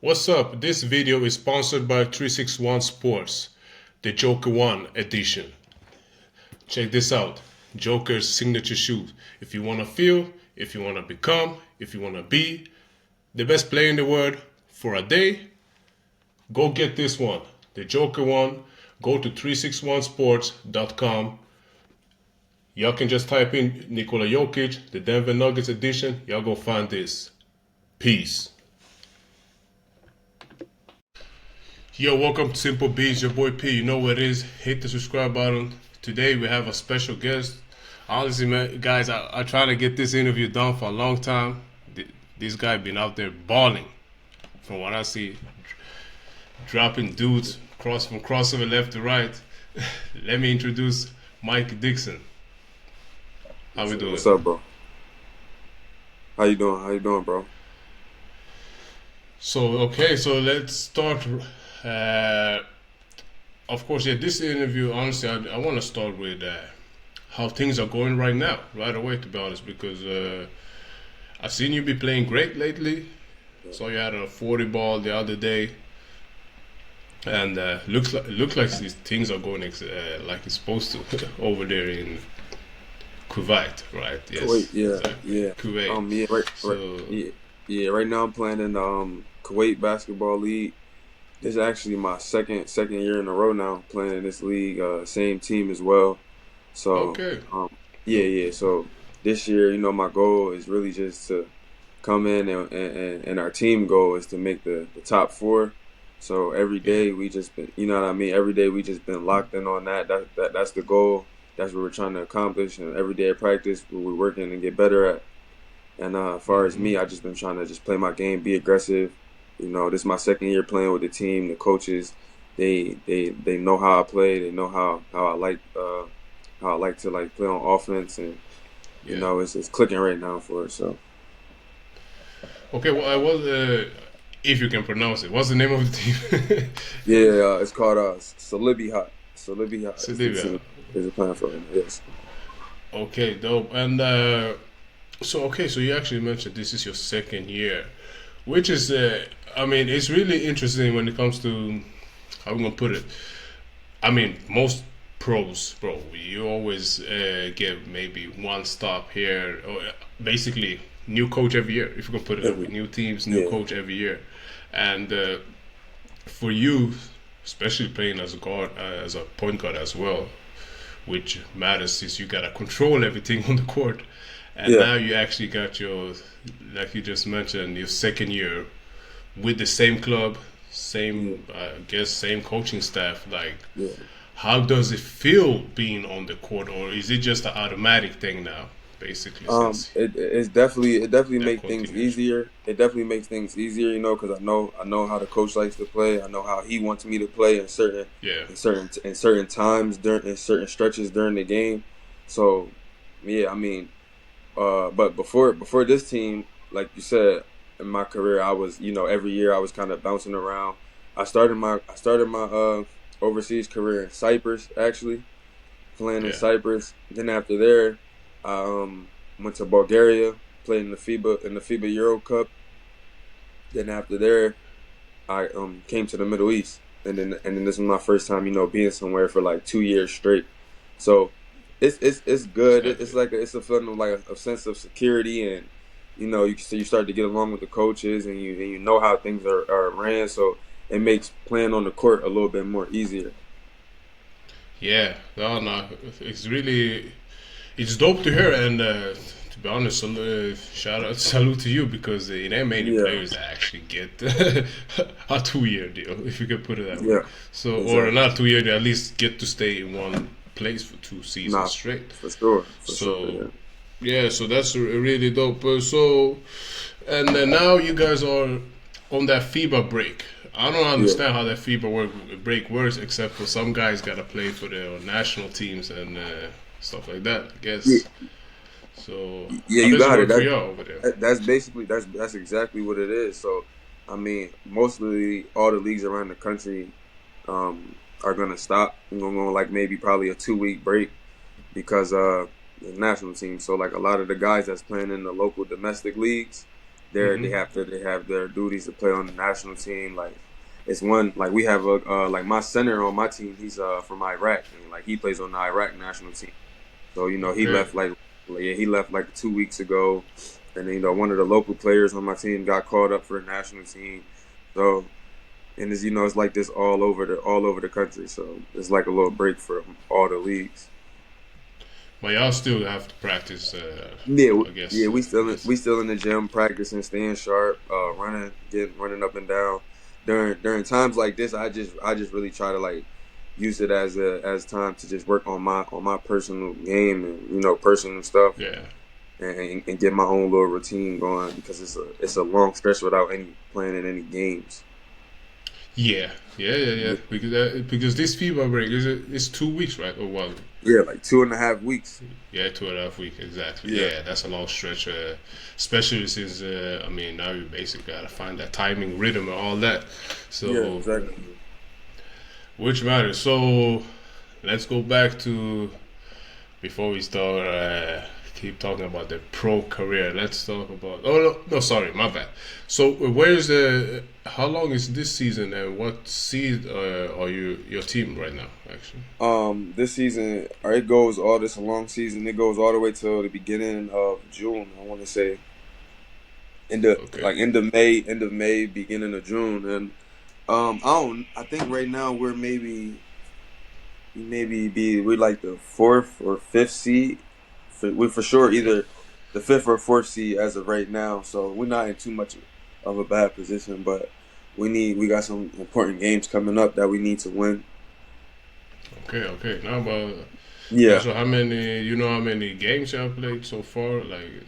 What's up? This video is sponsored by 361 Sports, the Joker 1 edition. Check this out. Joker's signature shoes. If you want to feel, if you want to become, if you want to be the best player in the world for a day, go get this one. The Joker 1. Go to 361sports.com. Y'all can just type in Nikola Jokic, the Denver Nuggets edition. Y'all go find this. Peace. Yo, welcome to Simple Beats, your boy P. You know what it is. Hit the subscribe button. Today we have a special guest. Honestly, man, guys, I tried to get this interview done for a long time. This guy been out there balling, from what I see, dropping dudes from crossover left to right. Let me introduce Mikey Dixon. How we doing? What's up, bro? How you doing? How you doing, bro? So let's start. Of course, this interview, honestly, I want to start with how things are going right now, right away, to be honest, because I've seen you be playing great lately. So you had a 40 ball the other day, and looks like these things are going like it's supposed to over there in Kuwait, right? Yes. Kuwait, yeah. Kuwait. Right now I'm playing in the Kuwait basketball league. This is actually my second year in a row now playing in this league. Same team as well. So Okay. So this year, my goal is really just to come in and our team goal is to make the top four. So every day we just been, every day we just been locked in on that. That's the goal. That's what we're trying to accomplish. And every day at practice, we're working and get better at. And as far as me, I just been trying to just play my game, be aggressive. This is my second year playing with the team. The coaches, they know how I play. They know how I like to play on offense, and it's clicking right now for us. So. Okay, well, I was if you can pronounce it, what's the name of the team? It's called Simplebball. Simplebball. Is a plan for him. Yes. Okay, dope. And so you actually mentioned this is your second year, which is it's really interesting when it comes to how I'm gonna put it. Most pros, bro, you always get maybe one stop here, or basically new coach every year. If you can put it that way, new teams, new coach every year, and for you, especially playing as a guard, as a point guard as well, which matters since you gotta control everything on the court. And now you actually got your, like you just mentioned, your second year with the same club, same coaching staff. How does it feel being on the court, or is it just an automatic thing now, basically? It definitely makes things easier. It definitely makes things easier, because I know how the coach likes to play. I know how he wants me to play in certain times in certain stretches during the game. So, but before this team, like you said, in my career, I was, every year I was kind of bouncing around. I started my overseas career in Cyprus, actually, playing in Cyprus. Then after there, I went to Bulgaria, played in the FIBA Euro Cup. Then after there, I came to the Middle East, and then this was my first time, being somewhere for like 2 years straight. So it's good. It's a feeling of like a sense of security, and you start to get along with the coaches, and you know how things are ran. So it makes playing on the court a little bit more easier. Yeah, no, it's dope to hear, and to be honest, salute to you, because it ain't many players that actually get a 2-year deal, if you can put it that way. So, exactly. Or not 2 year deal, at least get to stay in one place for 2 seasons straight. For sure. So that's really dope. And then now you guys are on that FIBA break. I don't understand how that FIBA break works, except for some guys gotta play for their national teams and stuff like that, I guess. So you got it. Over there? That's exactly what it is. So mostly all the leagues around the country are gonna stop. We're gonna go like maybe probably a 2-week break because the national team. So like a lot of the guys that's playing in the local domestic leagues, they have their duties to play on the national team. Like it's one like we have a like my center on my team. He's from Iraq, and like he plays on the Iraq national team. So he Okay. left he left like 2 weeks ago, and then, one of the local players on my team got called up for the national team. So and it's it's like this all over the country. So it's like a little break for all the leagues. But y'all still have to practice, I guess. Yeah, Yes. we still in the gym practicing, staying sharp, running up and down. During times like this, I just really try to like use it as time to just work on my personal game and personal stuff Yeah. and get my own little routine going because it's a long stretch without any playing in any games. Yeah. Because this FIBA break it's 2 weeks, right? Or what? Yeah, like 2.5 weeks. Yeah, 2.5 weeks exactly. Yeah, Yeah, that's a long stretch, especially since I mean now you basically gotta find that timing, rhythm, and all that. yeah, So exactly. which matters. So let's go back to before we start. Keep talking about the pro career. Let's talk about. Oh no, sorry, my bad. So where's the? How long is this season, and what seed are your team right now? Actually. This season, or it goes all this a long season. It goes all the way till the beginning of June. I want to say Okay. end of May, beginning of June, and I think right now we're like the fourth or fifth seed. We're for sure Okay. either the fifth or fourth seed as of right now. So we're not in too much of a bad position, but we got some important games coming up that we need to win. Okay. Now, but yeah. Yeah. So how many? You know how many games you have played so far? Like.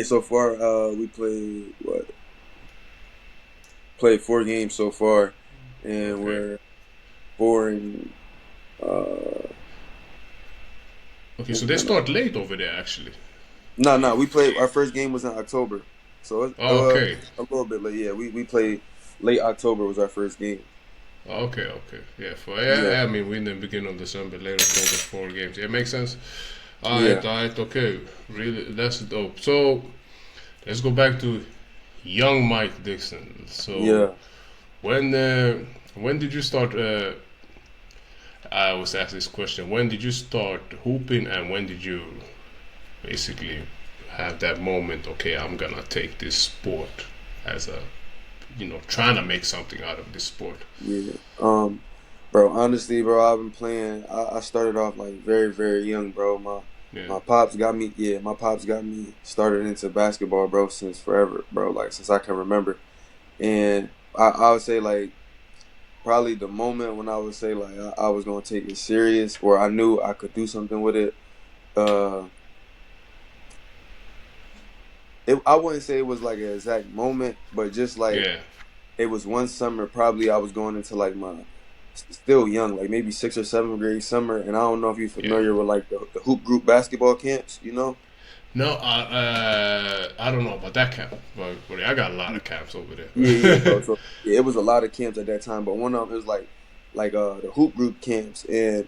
So far we played 4 games so far, and Okay. we're 4 and uh Okay. So they no, start late over there, actually. we played our first game was in October, so it's Oh, okay. a little bit late. Yeah, we played late October was our first game. Okay. Yeah. Yeah, I mean, we in the beginning of December, late October, 4 games. Yeah, makes sense. yeah, Alright. Okay. Really, that's dope. So let's go back to young Mike Dixon. So yeah. when did you start? I was asked this question. When did you start hooping, and when did you basically have that moment? Okay, I'm gonna take this sport as a trying to make something out of this sport. Yeah. Bro, honestly, bro, I've been playing. I started off like very, very young, bro. Yeah. My pops got me. Yeah, my pops got me started into basketball, bro, since forever, bro. Like since I can remember. And I would say like probably the moment when I would say like I was gonna take it serious, or I knew I could do something with it. Uh, I wouldn't say it was like an exact moment, but just like Yeah. it was one summer. Probably I was going into like my still young, like maybe sixth or seventh grade summer, and I don't know if you're Yeah. familiar with like the hoop group basketball camps, you know? No, I don't know about that camp, but I got a lot of camps over Yeah, bro. there. So yeah, it was a lot of camps at that time, but one of them it was like the hoop group camps, and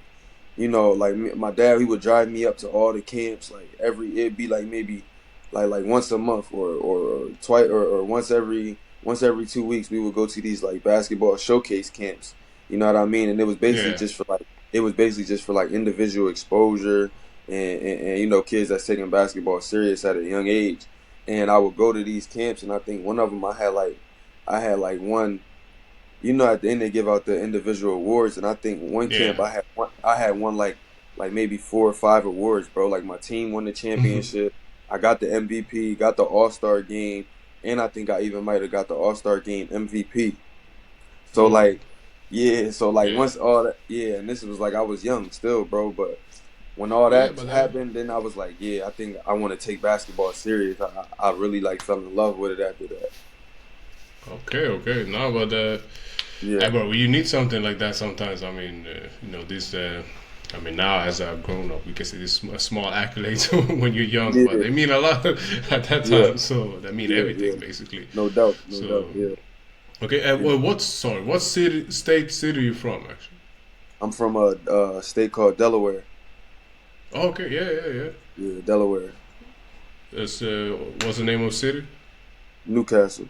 like my dad, he would drive me up to all the camps, like it'd be like maybe like once a month or twice or once every 2 weeks we would go to these like basketball showcase camps. You know what I mean? And Yeah. it was basically just for like individual exposure and kids that's taking basketball serious at a young age. And I would go to these camps, and I think one of them I had like one. At the end they give out the individual awards, and I think one camp Yeah. I had won like maybe 4 or 5 awards, bro. Like my team won the championship. I got the MVP, got the All-Star game, and I think I even might have got the All-Star game MVP. So Oh, like, yeah, so like yeah. once all that, yeah, and this was like I was young still, bro. But when all Yeah, that but happened, then I was like, yeah, I think I want to take basketball serious. I really like fell in love with it after that. okay. No, but Yeah, bro, you need something like that sometimes. I mean, this. I mean, now as I've grown up, we can see this small accolades when you're young, but yeah, they mean a lot at that yeah, time. So they mean yeah. everything basically. No doubt, no doubt. So Yeah, okay, yeah. well, what city are you from actually? I'm from a state called Delaware. Okay, yeah. Yeah, Delaware. That's what's the name of the city? Newcastle.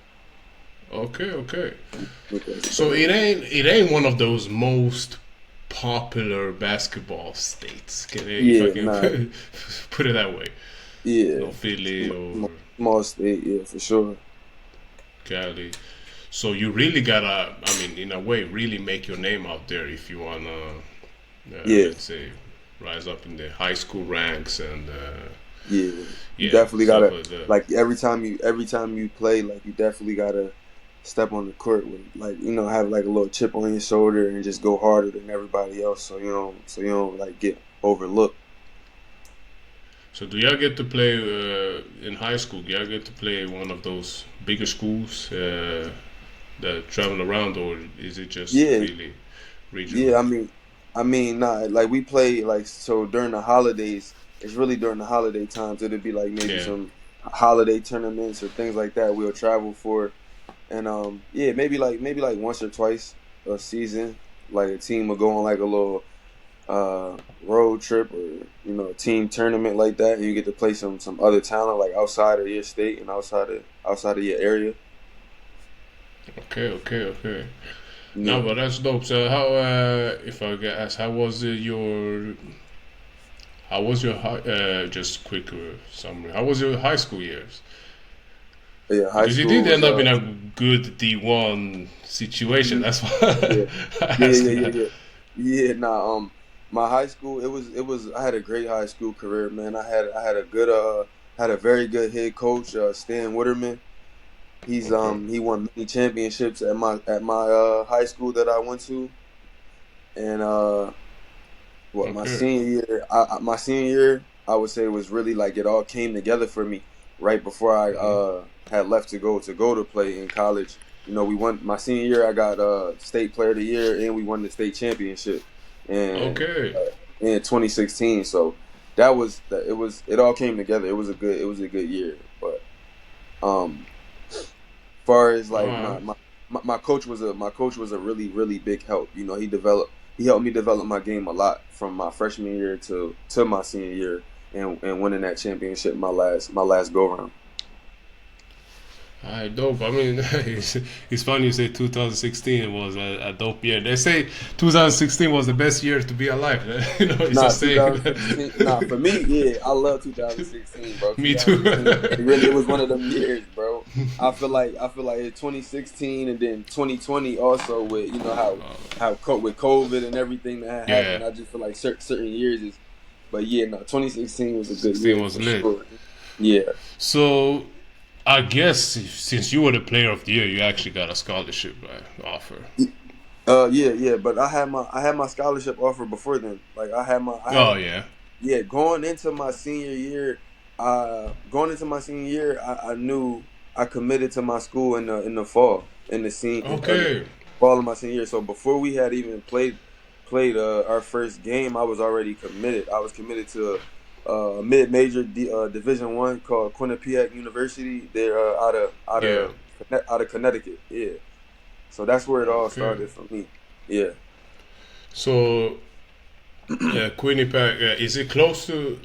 Okay. Newcastle. So it ain't one of those most popular basketball states. If I Yeah, can nah, put it that way. yeah. No Philly or Small state, yeah, for sure. Cali. So you really gotta, I mean, in a way, really make your name out there if you wanna, Yeah, let's say, rise up in the high school ranks and yeah. You yeah, definitely stuff gotta like that. like every time you play, like you definitely gotta step on the court with like have like a little chip on your shoulder and just go harder than everybody else, so you don't like get overlooked. So do y'all get to play in high school? Do y'all get to play one of those bigger schools that travel around, or is it just Yeah, really regional? yeah. I mean, nah. Like we play like so during the holidays. It's really during the holiday times. It'd be like maybe Yeah. some holiday tournaments or things like that. We'll travel for, and yeah, maybe like once or twice a season. Like a team will go on like a little road trip or a team tournament like that, and you get to play some other talent like outside of your state and outside of your area. Okay. No, Yeah, but that's dope. So how, if I get asked, how was your just quick summary? How was your high school years? yeah. High Because you school did was end up in a good D1 situation. That's why yeah, I yeah, asked yeah, you yeah, that. yeah. Yeah, nah, my high school, it was I had a great high school career, man. I had a very good head coach, Stan Witterman. Okay. He won many championships at my high school that I went to. And what my Okay. senior year, I would say was really like it all came together for me right before I Hmm. had left to go to play in college. We won my senior year. I got state player of the year, and we won the state championship Okay. in 2016. So it all came together. It was a good year. But um, far as All like right. my coach was a really really big help. He helped me develop my game a lot from my freshman year to my senior year and winning that championship my last go round. Alright, dope. I mean, it's funny you say 2016 was a dope year. They say 2016 was the best year to be alive. It's a Nah, saying. 2016. Nah, for me, yeah, I love 2016, bro. Me too. 2016, it was one of them years, bro. I feel like in 2016 and then 2020 also with with COVID and everything that had Yeah, happened. I just feel like certain years is, but yeah, no, 2016 was a good 16 year was for lit. sure. Yeah, So I guess since you were the player of the year, you actually got a scholarship offer. yeah. But I had my scholarship offer before then. Like I Oh had yeah. yeah, going into my senior year, I knew I committed to my school in the fall, in the Okay. fall of my senior year. So before we had even played our first game, I was already committed. I was committed to a mid-major Division 1 called Quinnipiac University. They're Yeah. out of Connecticut. Yeah, so that's where it all Okay. started for me. Yeah. So Quinnipiac, is it close to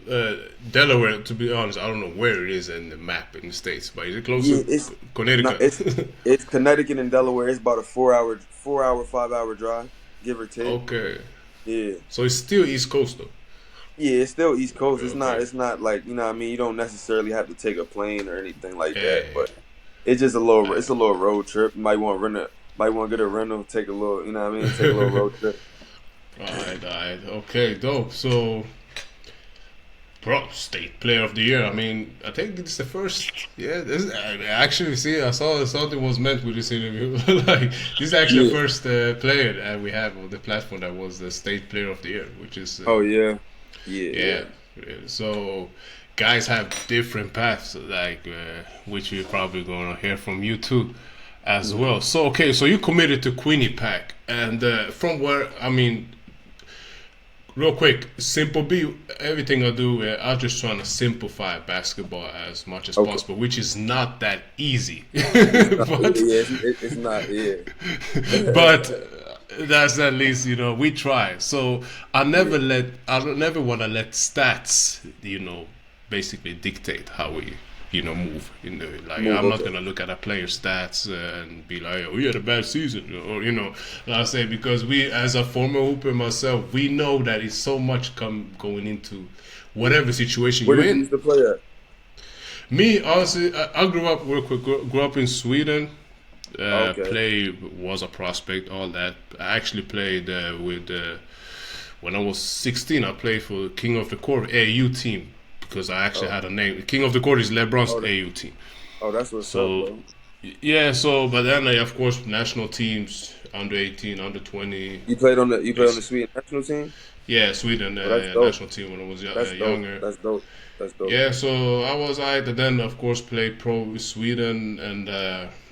Delaware? To be honest, I don't know where it is in the map in the states, but is it close Yeah, to it's not. Connecticut? It's Connecticut and Delaware. It's about a 4 hour, 5 hour drive, give or take. Okay. Yeah, So it's still East Coast though. yeah. It's still East Coast. Okay, It's not. okay. It's not like what I mean. You don't necessarily have to take a plane or anything like that. Yeah. But it's just a little. Alright, It's a little road trip. You might want to rent a. Might want to get a rental. Take a little. You know what I mean. Take a little road trip. alright. Okay, dope. So, bro, state player of the year. I mean, I think it's the first. Yeah, I actually see. I saw something was meant with this interview. Like, this is actually the Yeah. first player that we have on the platform that was the state player of the year, which is Oh yeah. Yeah. yeah. Yeah. So, guys have different paths, like which we're probably gonna hear from you too, as Mhm. well. So, okay, so you committed to Quinnipiac, and from where I mean, real quick, simple B. Everything I do, I'm just trying to simplify basketball as much as Okay. possible, which is not that easy. It's not. Yeah. but Yeah. It's not. Yeah. but that's at least we try. So Yeah. I don't never want to let stats basically dictate how we move. Like Move. I'm not Okay. gonna look at a player's stats and be like, oh, we had a bad season, or I say, because we, as a former hooper myself, we know that it's so much going into whatever situation Where you're did you in. used to play at? Me, honestly, I grew up real quick. Grew up in Sweden. Okay. Was a prospect, all that. I actually played with when I was 16. I played for King of the Court AAU team because I actually Oh, had a name. King of the Court is LeBron's oh, AAU team. that's what's up, So bro. yeah, so but then of course national teams under 18, under 20. You played on the Basic. Sweden national team. Yeah, Sweden Oh, that's dope. national team when I was That's dope. younger. That's dope. That's dope. Yeah, so I was then of course played pro with Sweden, and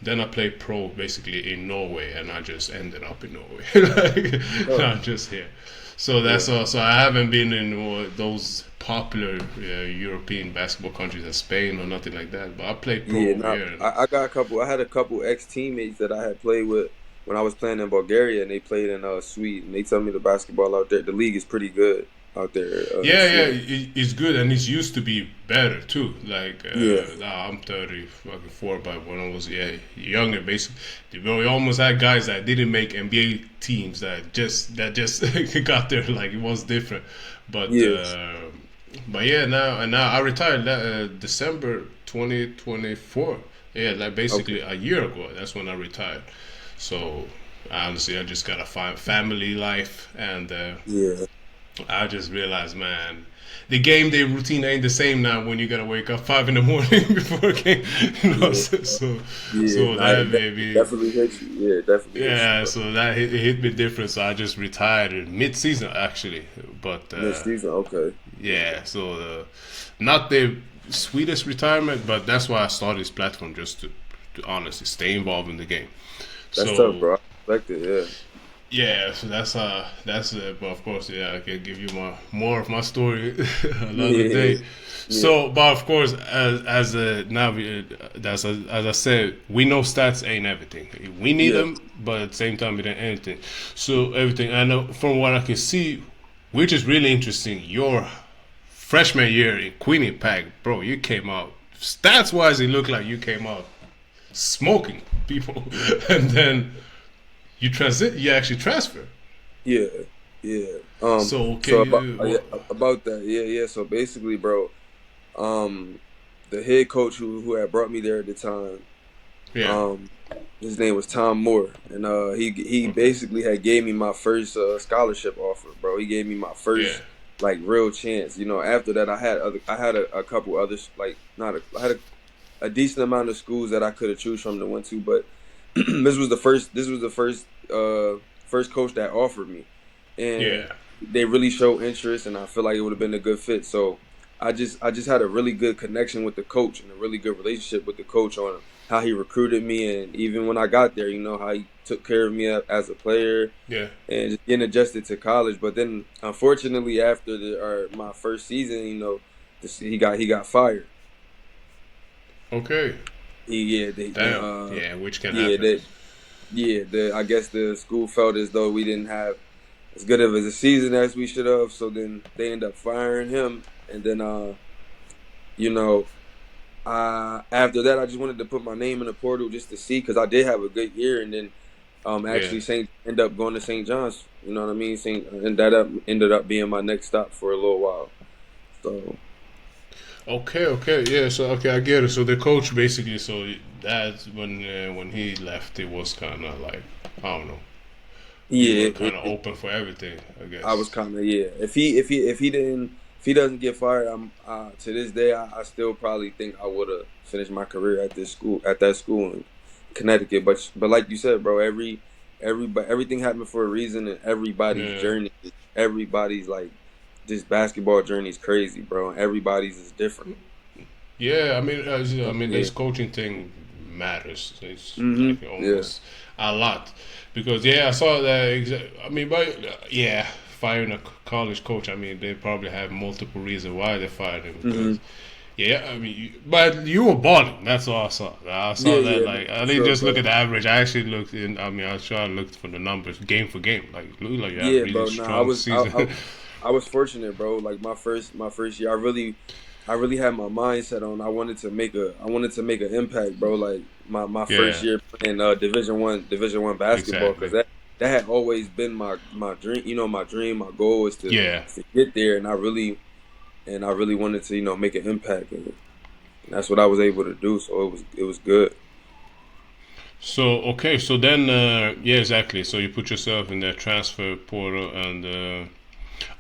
then I played pro basically in Norway, and I just ended up in Norway, like Oh, not just here. So that's yeah. all. So I haven't been in those popular European basketball countries as Spain or nothing like that. But I played pro Yeah, over nah, here. I got a couple. I had a couple ex teammates that I had played with when I was playing in Bulgaria, and they played in Sweden. They tell me the basketball out there, the league is pretty good out there in Yeah, Sweden. it's good, and it's used to be better too. Like Yeah, now I'm 34, but when I was younger, basically, we almost had guys that didn't make NBA teams that just got there. Like it was different, but yeah. yeah, now I retired December 2024. Yeah, like Okay. basically a year ago. That's when I retired. So honestly, I just got a family life, and Yeah, I just realized, man, the game day routine ain't the same now when you gotta wake up 5 in the morning before a game. yeah, yeah. So Nah, that it maybe, definitely hits you. Yeah, it definitely hits you, yeah. bro. So that it hit me different. So I just retired in mid-season actually. But Mid season, okay. yeah, so not the sweetest retirement, but that's why I started this platform, just to honestly stay involved in the game. That's tough, So bro. I respect it. Yeah. yeah, so that's but of course, yeah, I can give you more of my story another Yeah, day. yeah, So, but of course, as a now, as I said, we know stats ain't everything. We need yeah. them, but at the same time, it ain't anything. So everything I know from what I can see, which is really interesting. Your freshman year in Quinnipiac, bro, you came out stats wise. It looked like you came out smoking people, and then you actually transfer. Yeah, yeah. So So okay, about that, yeah, yeah. So basically, bro, um, the head coach who had brought me there at the time, yeah, um, his name was Tom Moore, and he okay, basically had gave me my first scholarship offer, bro. He gave me my yeah, first like real chance. After that, I had a couple others like not a, I had a decent amount of schools that I could have choose from to went to, but this was the first coach that offered me, and yeah. they really showed interest, and I feel like it would have been a good fit. So I just had a really good connection with the coach and a really good relationship with the coach on how he recruited me, and even when I got there, how he took care of me as a player Yeah. and just getting adjusted to college. But then unfortunately after my first season, he got fired. Okay. He yeah they Damn. Yeah, which can yeah happen. they Yeah, I guess the school felt as though we didn't have as good of a season as we should have. So then they end up firing him, and then you know, after that, I just wanted to put my name in the portal just to see because I did have a good year, and then Yeah. actually Saint end up going to St. John's. You know what I mean? And ended up being my next stop for a little while. So Okay. Okay. Yeah. So okay, I get it. So the coach basically. So that's when he left, it was kind of like I don't know. You were yeah, kind of open for everything, I I was guess. kind of yeah. If he doesn't get fired, I'm to this day I still probably think I would have finished my career at that school in Connecticut. But like you said, bro, everything happened for a reason, and Yeah. everybody's like this basketball journey is crazy, bro. Everybody's is different. Yeah. I mean, Yeah. this coaching thing matters. It's like Yeah. almost a lot because yeah, I saw that. I mean, but yeah, firing a college coach. I mean, they probably have multiple reasons why they fired him hmm because yeah, I mean, but you were balling. That's all I saw. I Yeah. saw that Yeah. No, like I for didn't sure, just look bro. at the average. I actually looked in. I mean, I sure looked for the numbers game for game. Like it looked like you had a Yeah, really bro. Nah, strong season. I was fortunate, bro. Like my first year, I really I really had my mindset on. I wanted to make an impact, bro. Like my first Yeah, year playing Division 1 basketball, because exactly. that had always been my dream. You know, my dream, my goal is Yeah. to get there, and I really wanted to make an impact, and that's what I was able to do. So it was good. So okay, so then yeah, exactly. So you put yourself in that transfer portal, and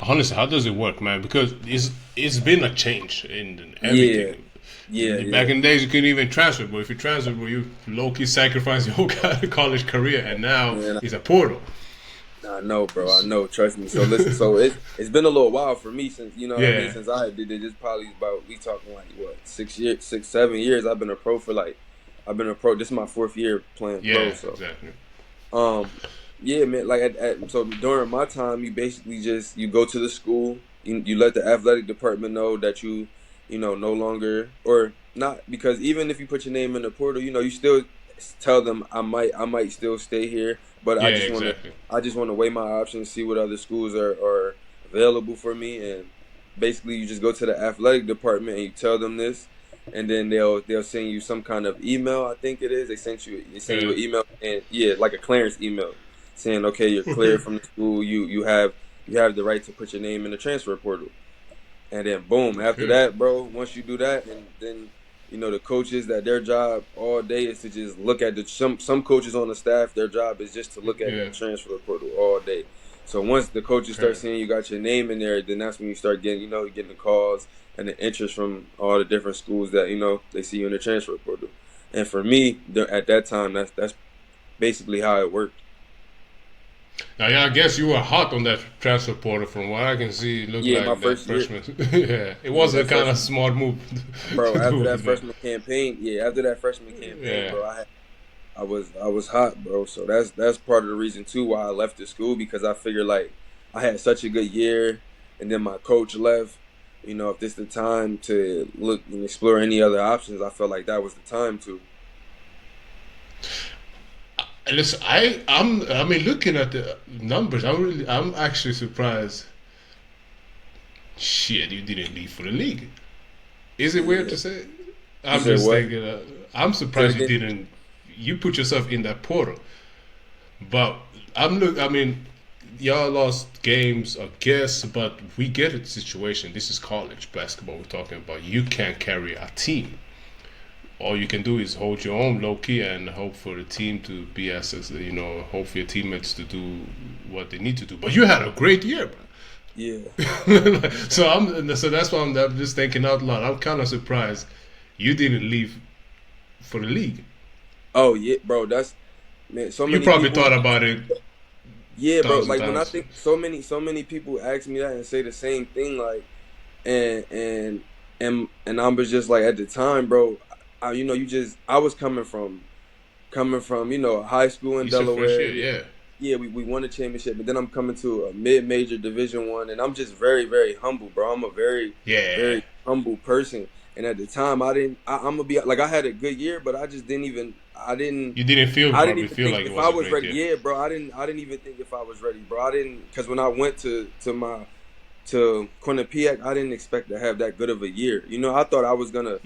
honestly, how does it work, man? Because it's been a change in Yeah, everything. yeah, Back yeah. in the days, you couldn't even transfer, but if you transfer, well, you low key sacrifice your whole college career, and now Man, it's a portal. I know, bro. I know. Trust me. So listen. So it's been a little while for me since what I mean. Yeah, Since I did it, it's probably about we talking like what 6 years, 6, 7 years. I've been a pro for like I've been a pro. This is my fourth year playing pro. yeah, So exactly. um yeah, man. Like so during my time, you basically just you go to the school. You let the athletic department know that you know no longer or not because even if you put your name in the portal, you still tell them I might still stay here, but Yeah, exactly. I just want to weigh my options, see what other schools are available for me, and basically you just go to the athletic department and you tell them this, and then they'll send you some kind of email. I think it is they send you Yeah. an email and yeah, like a clearance email saying okay you're cleared from the school. You have the right to put your name in the transfer portal, and then boom after Okay. that, bro. Once you do that, and then the coaches that their job all day is to just look at the some coaches on the staff, their job is just to look at Yeah. that transfer portal all day. So once the coaches start Okay. seeing you got your name in there, then that's when you start getting getting the calls and the interest from all the different schools that they see you in the transfer portal. And for me, at that time, that's basically how it worked. Now, yeah, I guess you were hot on that transfer portal. From what I can see, it looked Yeah, my like that first year. freshman. Yeah, it Yeah, was a that kind of freshman, smart move bro. to After do that it, man. freshman campaign, yeah, after that freshman campaign, Yeah. bro, I was hot, bro. So that's part of the reason too why I left the school because I figured like I had such a good year, and then my coach left. If this the time to look and explore any other options, I felt like that was the time to. Listen, I mean, looking at the numbers, I'm actually surprised. Shit, you didn't leave for the league. Is it weird Yeah. to say? You I'm said just what? thinking. I'm Say it surprised you again. didn't. You put yourself in that portal, but I mean, y'all lost games, I guess, but we get it. Situation. This is college basketball we're talking about. You can't carry a team. All you can do is hold your own low key and hope for the team to be hope for your teammates to do what they need to do. But you had a great year, bro. Yeah. So that's why I'm just thinking out loud. I'm kind of surprised you didn't leave for the league. Oh yeah, bro. That's man. So You many probably people. thought about it Yeah, bro. thousand Like when I times. think so many people ask me that and say the same thing. Like and and and I was just like at the time, bro. I was coming from high school in It's your first Delaware. year, Yeah, yeah, yeah, we won a championship, but then I'm coming to a mid-major Division 1, and I'm just very very humble, bro. I'm a very yeah. very humble person, and at the time I didn't. I'm gonna be like I had a good year, but I just didn't even. You didn't I didn't probably even feel think like it if was I a was great ready. year. Yeah, bro. I didn't even think if I was ready, bro. I didn't because when I went to Quinnipiac, I didn't expect to have that good of a year. I thought I was gonna,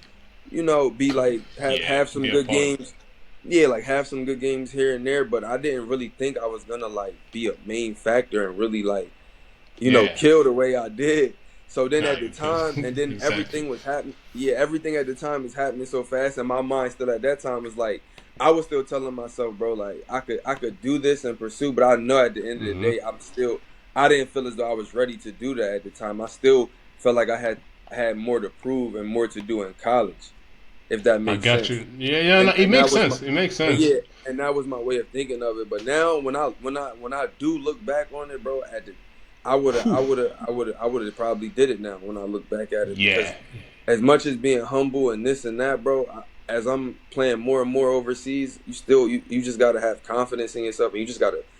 be like Yeah, have some be a good part of it. games. Yeah, like have some good games here and there, but I didn't really think I was gonna like be a main factor and really like, Yeah, kill the way I did. So then nah, at the time, and then exactly. everything was happening. Yeah, everything at the time is happening so fast, and my mind still at that time was like, I was still telling myself, bro, like I could do this and pursue, but I know at the end of the Hmm. day, I didn't feel as though I was ready to do that at the time. I still felt like I had more to prove and more to do in college, if that I makes got sense. you. Yeah, yeah. No, And it and that makes was my sense. It makes and sense. yeah, and that was my way of thinking of it. But now when I do look back on it, bro, Whew. I would have probably did it now when I look back at it Yeah, because as much as being humble and this and that, bro, as I'm playing more and more overseas, you just gotta have confidence in yourself, and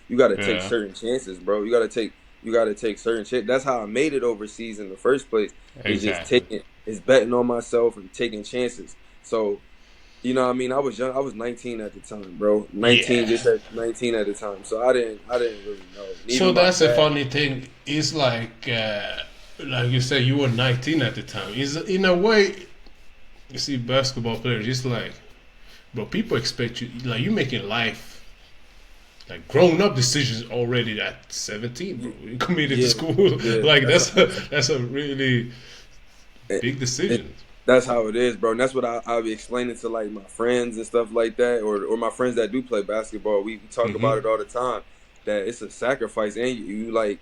you gotta take yeah, certain chances, bro. You gotta take certain chances. That's how I made it overseas in the first place. Is just exactly. is betting on myself and taking chances. So what I mean, I was young. I was 19 at the time, bro. Yeah. 19, just at 19 at the time. So I didn't really know. And So even my that's a dad, funny thing. It's like like you said, you were 19 at the time. Is in a way, you see basketball players. It's like, bro, people expect you like you making life like grown up decisions already at 17, bro. You committed to Yeah, school. yeah. Like that's a really big And decision. that's how it is, bro. And that's what I'll be explaining to like my friends and stuff like that, or my friends that do play basketball. We talk about Mm-hmm. it all the time that it's a sacrifice, and you like,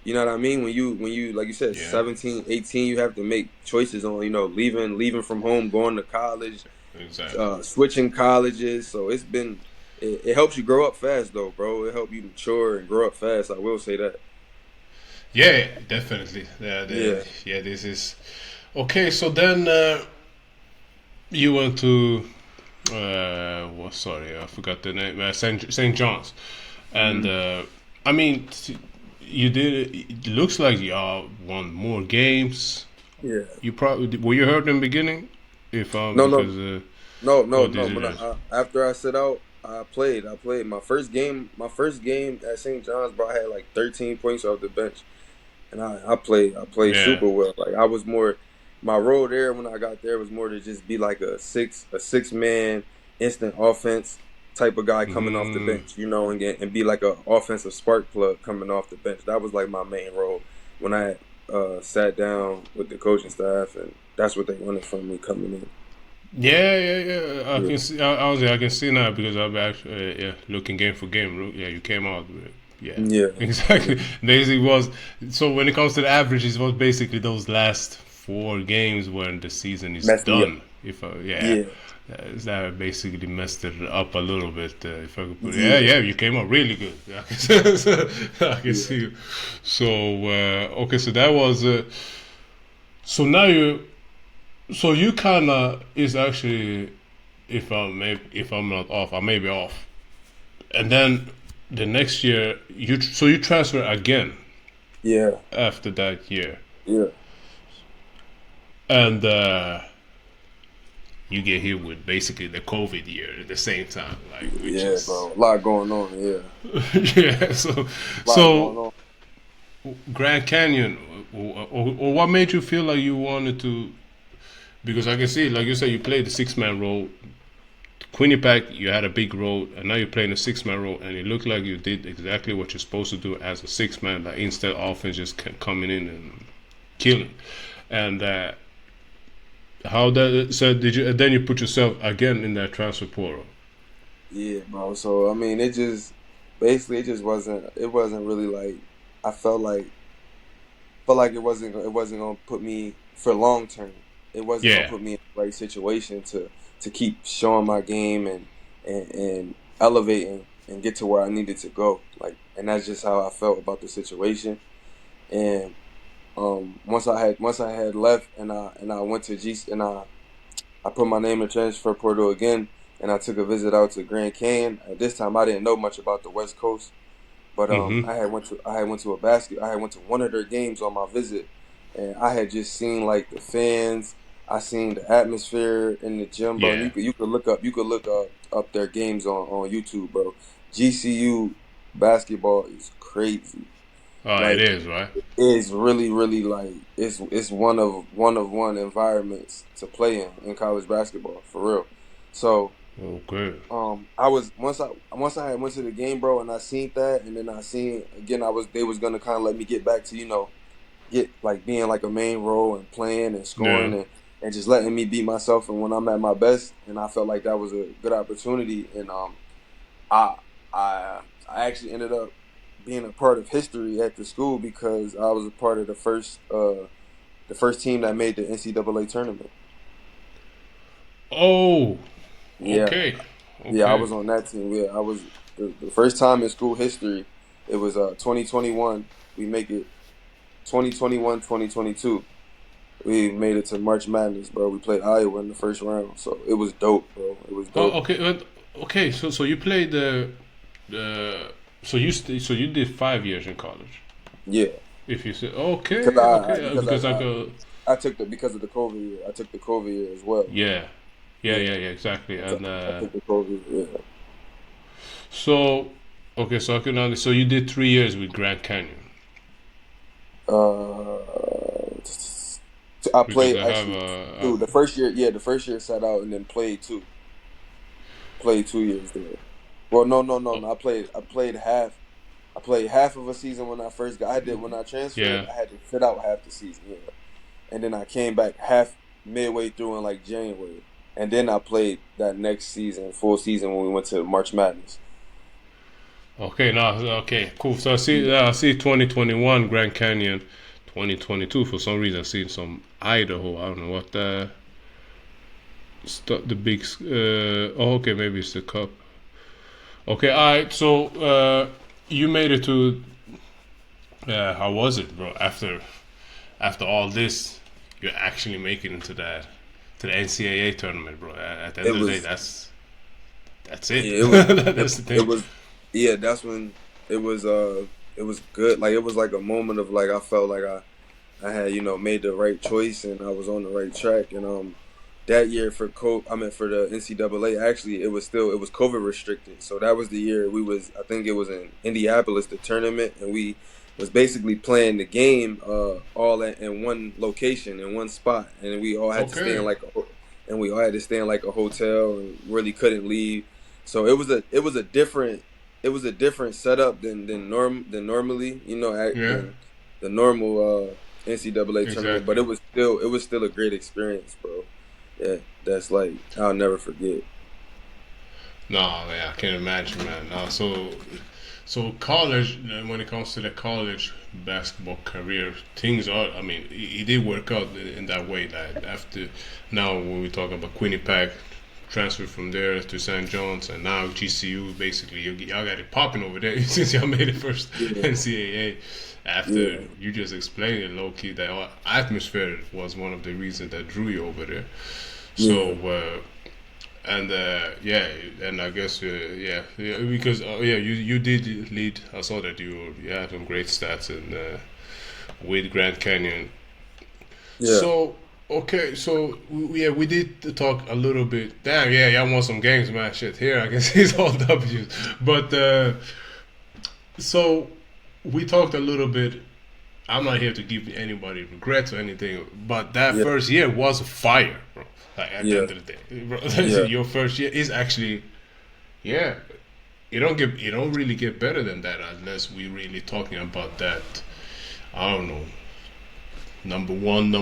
you know what I mean. When you like you said Yeah, 17, 18, you have to make choices on leaving from home, going to college, exactly. switching colleges. So it helps you grow up fast though, bro. It helps you mature and grow up fast. I will say that. Yeah, definitely. Yeah, Yeah. This is okay. So then you went to sorry, I forgot the name. Saint John's, and hmm I mean, you did. It looks like you won more games. yeah. You probably were you hurt in the beginning, if No, no, because no, no, oh, this no. is When just after I set out, I played. I played my first game. My first game at St. John's, bro. I had like 13 points off the bench, and I played. I played yeah. super well. Like I was more. My role there when I got there was more to just be like a six man instant offense type of guy coming off the Mm, bench, and be like a offensive spark plug coming off the bench. That was like my main role when I sat down with the coaching staff, and that's what they wanted from me coming in. yeah. I Yeah, can see. I can see now because I've actually yeah looking game for game. Yeah, you came out. Yeah, yeah, yeah. exactly. Basically was so when it comes to the averages, was basically those last four games when the season is Messed me up. done. If yeah, Yeah, that basically messed it up a little bit. If I could put it. yeah, Yeah, you came out really good. I can I can yeah, see. You. So okay, so that was. So now you. So you kind of is actually, if I'm not off, I may be off, and then the next year you transfer again yeah, after that year, yeah, and you get hit with basically the COVID year at the same time, like which yeah, is bro. A lot going on. Yeah, yeah. So a lot going so on. Grand Canyon, or what made you feel like you wanted to? Because I can see, like you said, you played the 6 man role. Quinnipiac, you had a big role, and now you're playing a 6 man role, and it looked like you did exactly what you're supposed to do as a 6 man. Like instead, offense just coming in and killing. And how that so did you? And then you put yourself again in that transfer portal. Yeah, bro. So I mean, it just basically it just wasn't. It wasn't really like I felt like it wasn't gonna put me for long term. It wasn't gonna Yeah. put me in the right situation to keep showing my game and elevating and get to where I needed to go. Like, and that's just how I felt about the situation. And once I had left and I went to G and I put my name in the transfer portal again, and I took a visit out to Grand Canyon. At this time, I didn't know much about the West Coast, but Mm-hmm. I had went to one of their games on my visit, and I had just seen like the fans. I seen the atmosphere in the gym, bro. And Yeah. you could look up their games on YouTube, bro. GCU basketball is crazy. Oh, it Like is right. it's really like it's one of one environments to play in college basketball for real. So Okay. I was once I had went to the game, bro, and I seen that, and then I seen again they was gonna kind of let me get back to get like being like a main role and playing and Yeah. scoring and just letting me be myself and when I'm at my best, and I felt like that was a good opportunity, and I I actually ended up being a part of history at the school because I was a part of the first team that made the NCAA tournament. Oh. Yeah, Okay. yeah, I Okay. was on that team. Yeah, I was the first time in school history. It was 2021. We make it 2021, 2022. We made it to March Madness, bro. We played Iowa in the first round, so it was dope, bro. It was Oh, dope. okay. Okay. So you played the so you did 5 years in college. Yeah, If you say because okay, I okay, because because I go I took the because of the COVID year. I took the COVID year as well. yeah, Yeah, exactly. And I took the COVID. Yeah. so okay, so I can understand. So you did 3 years with Grand Canyon. So I because played I have actually two. The first year, yeah, the first year sat out and then played two. Played 2 years there. Well, oh, no. I played half. I played half of a season when I first got. I did when I transferred. yeah. I had to sit out half the season. Yeah, and then I came back half midway through in like January, and then I played that next season, full season when we went to March Madness. Okay, now okay, cool. So Yeah, I see 2021 Grand Canyon, 2022 for some reason I see some Idaho. I don't know what the big. Oh, okay, maybe it's the cup. Okay, all right. So you made it to. How was it, bro? After all this, you're actually making it to the NCAA tournament, bro. At the end it of the day, was. that's it. Yeah, it was. That's the It thing. was. Yeah, that's when it was. It was good. Like it was like a moment of like I felt like I had made the right choice and I was on the right track. And that year for I mean for the NCAA, actually it was COVID restricted. So that was the year we was, I think it was in Indianapolis, the tournament, and we was basically playing the game all in one location in one spot, and we all had to stay in Okay. and we all had to stay in like a hotel and really couldn't leave. So it was a different setup than normally, Yeah. than the normal NCAA tournament, but Exactly. it was still a great experience, bro. Yeah, that's like I'll never forget. No, man, I can't imagine, man. No, so college, when it comes to the college basketball career, things are. I mean, it did work out in that way. That after now, when we talk about Quinnipiac, transferred from there to St. John's, and now GCU. Basically, y'all got it popping over there since y'all made it first Yeah, NCAA. After yeah, you just explained it, low key, that atmosphere was one of the reasons that drew you over there. So. yeah, And yeah, and I guess yeah, because yeah, you did lead. I saw that you had some great stats in with Grand Canyon. yeah, So okay, so yeah, we did talk a little bit. Damn, yeah, y'all won some games, man. Shit, here I can see it's all W's. But so we talked a little bit. I'm not here to give anybody regrets or anything, but that yeah, first year was fire, bro. Like at the yeah, end of the day, bro, yeah. your first year is actually yeah. It don't really get better than that unless we really talking about that. I don't know, number one,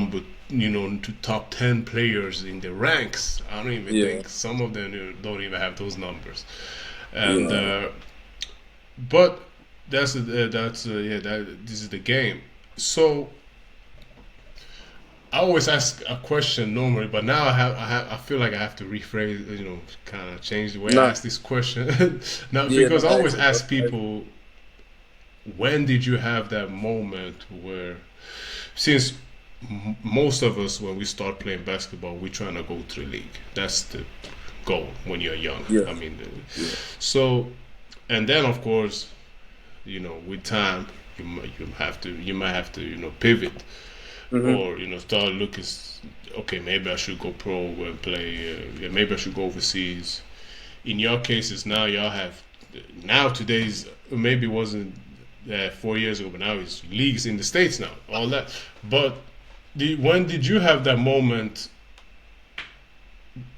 to top 10 players in the ranks. I don't even Yeah, think some of them don't even have those numbers. And yeah, but that's yeah, that this is the game. So I always ask a question normally, but now I feel like I have to rephrase, kind of change the way I not, ask this question. Now, yeah, no, because I always actually, bro, ask people, when did you have that moment where, since most of us, when we start playing basketball, we're trying to go to the league. That's the goal when you're young. yeah, I mean, yeah, so, and then of course, with time, you might have to, pivot hmm, or start looking. Okay, maybe I should go pro and play. Yeah, maybe I should go overseas. In your cases, now y'all have now today's maybe it wasn't 4 years ago, but now it's leagues in the states now. All that, but when did you have that moment?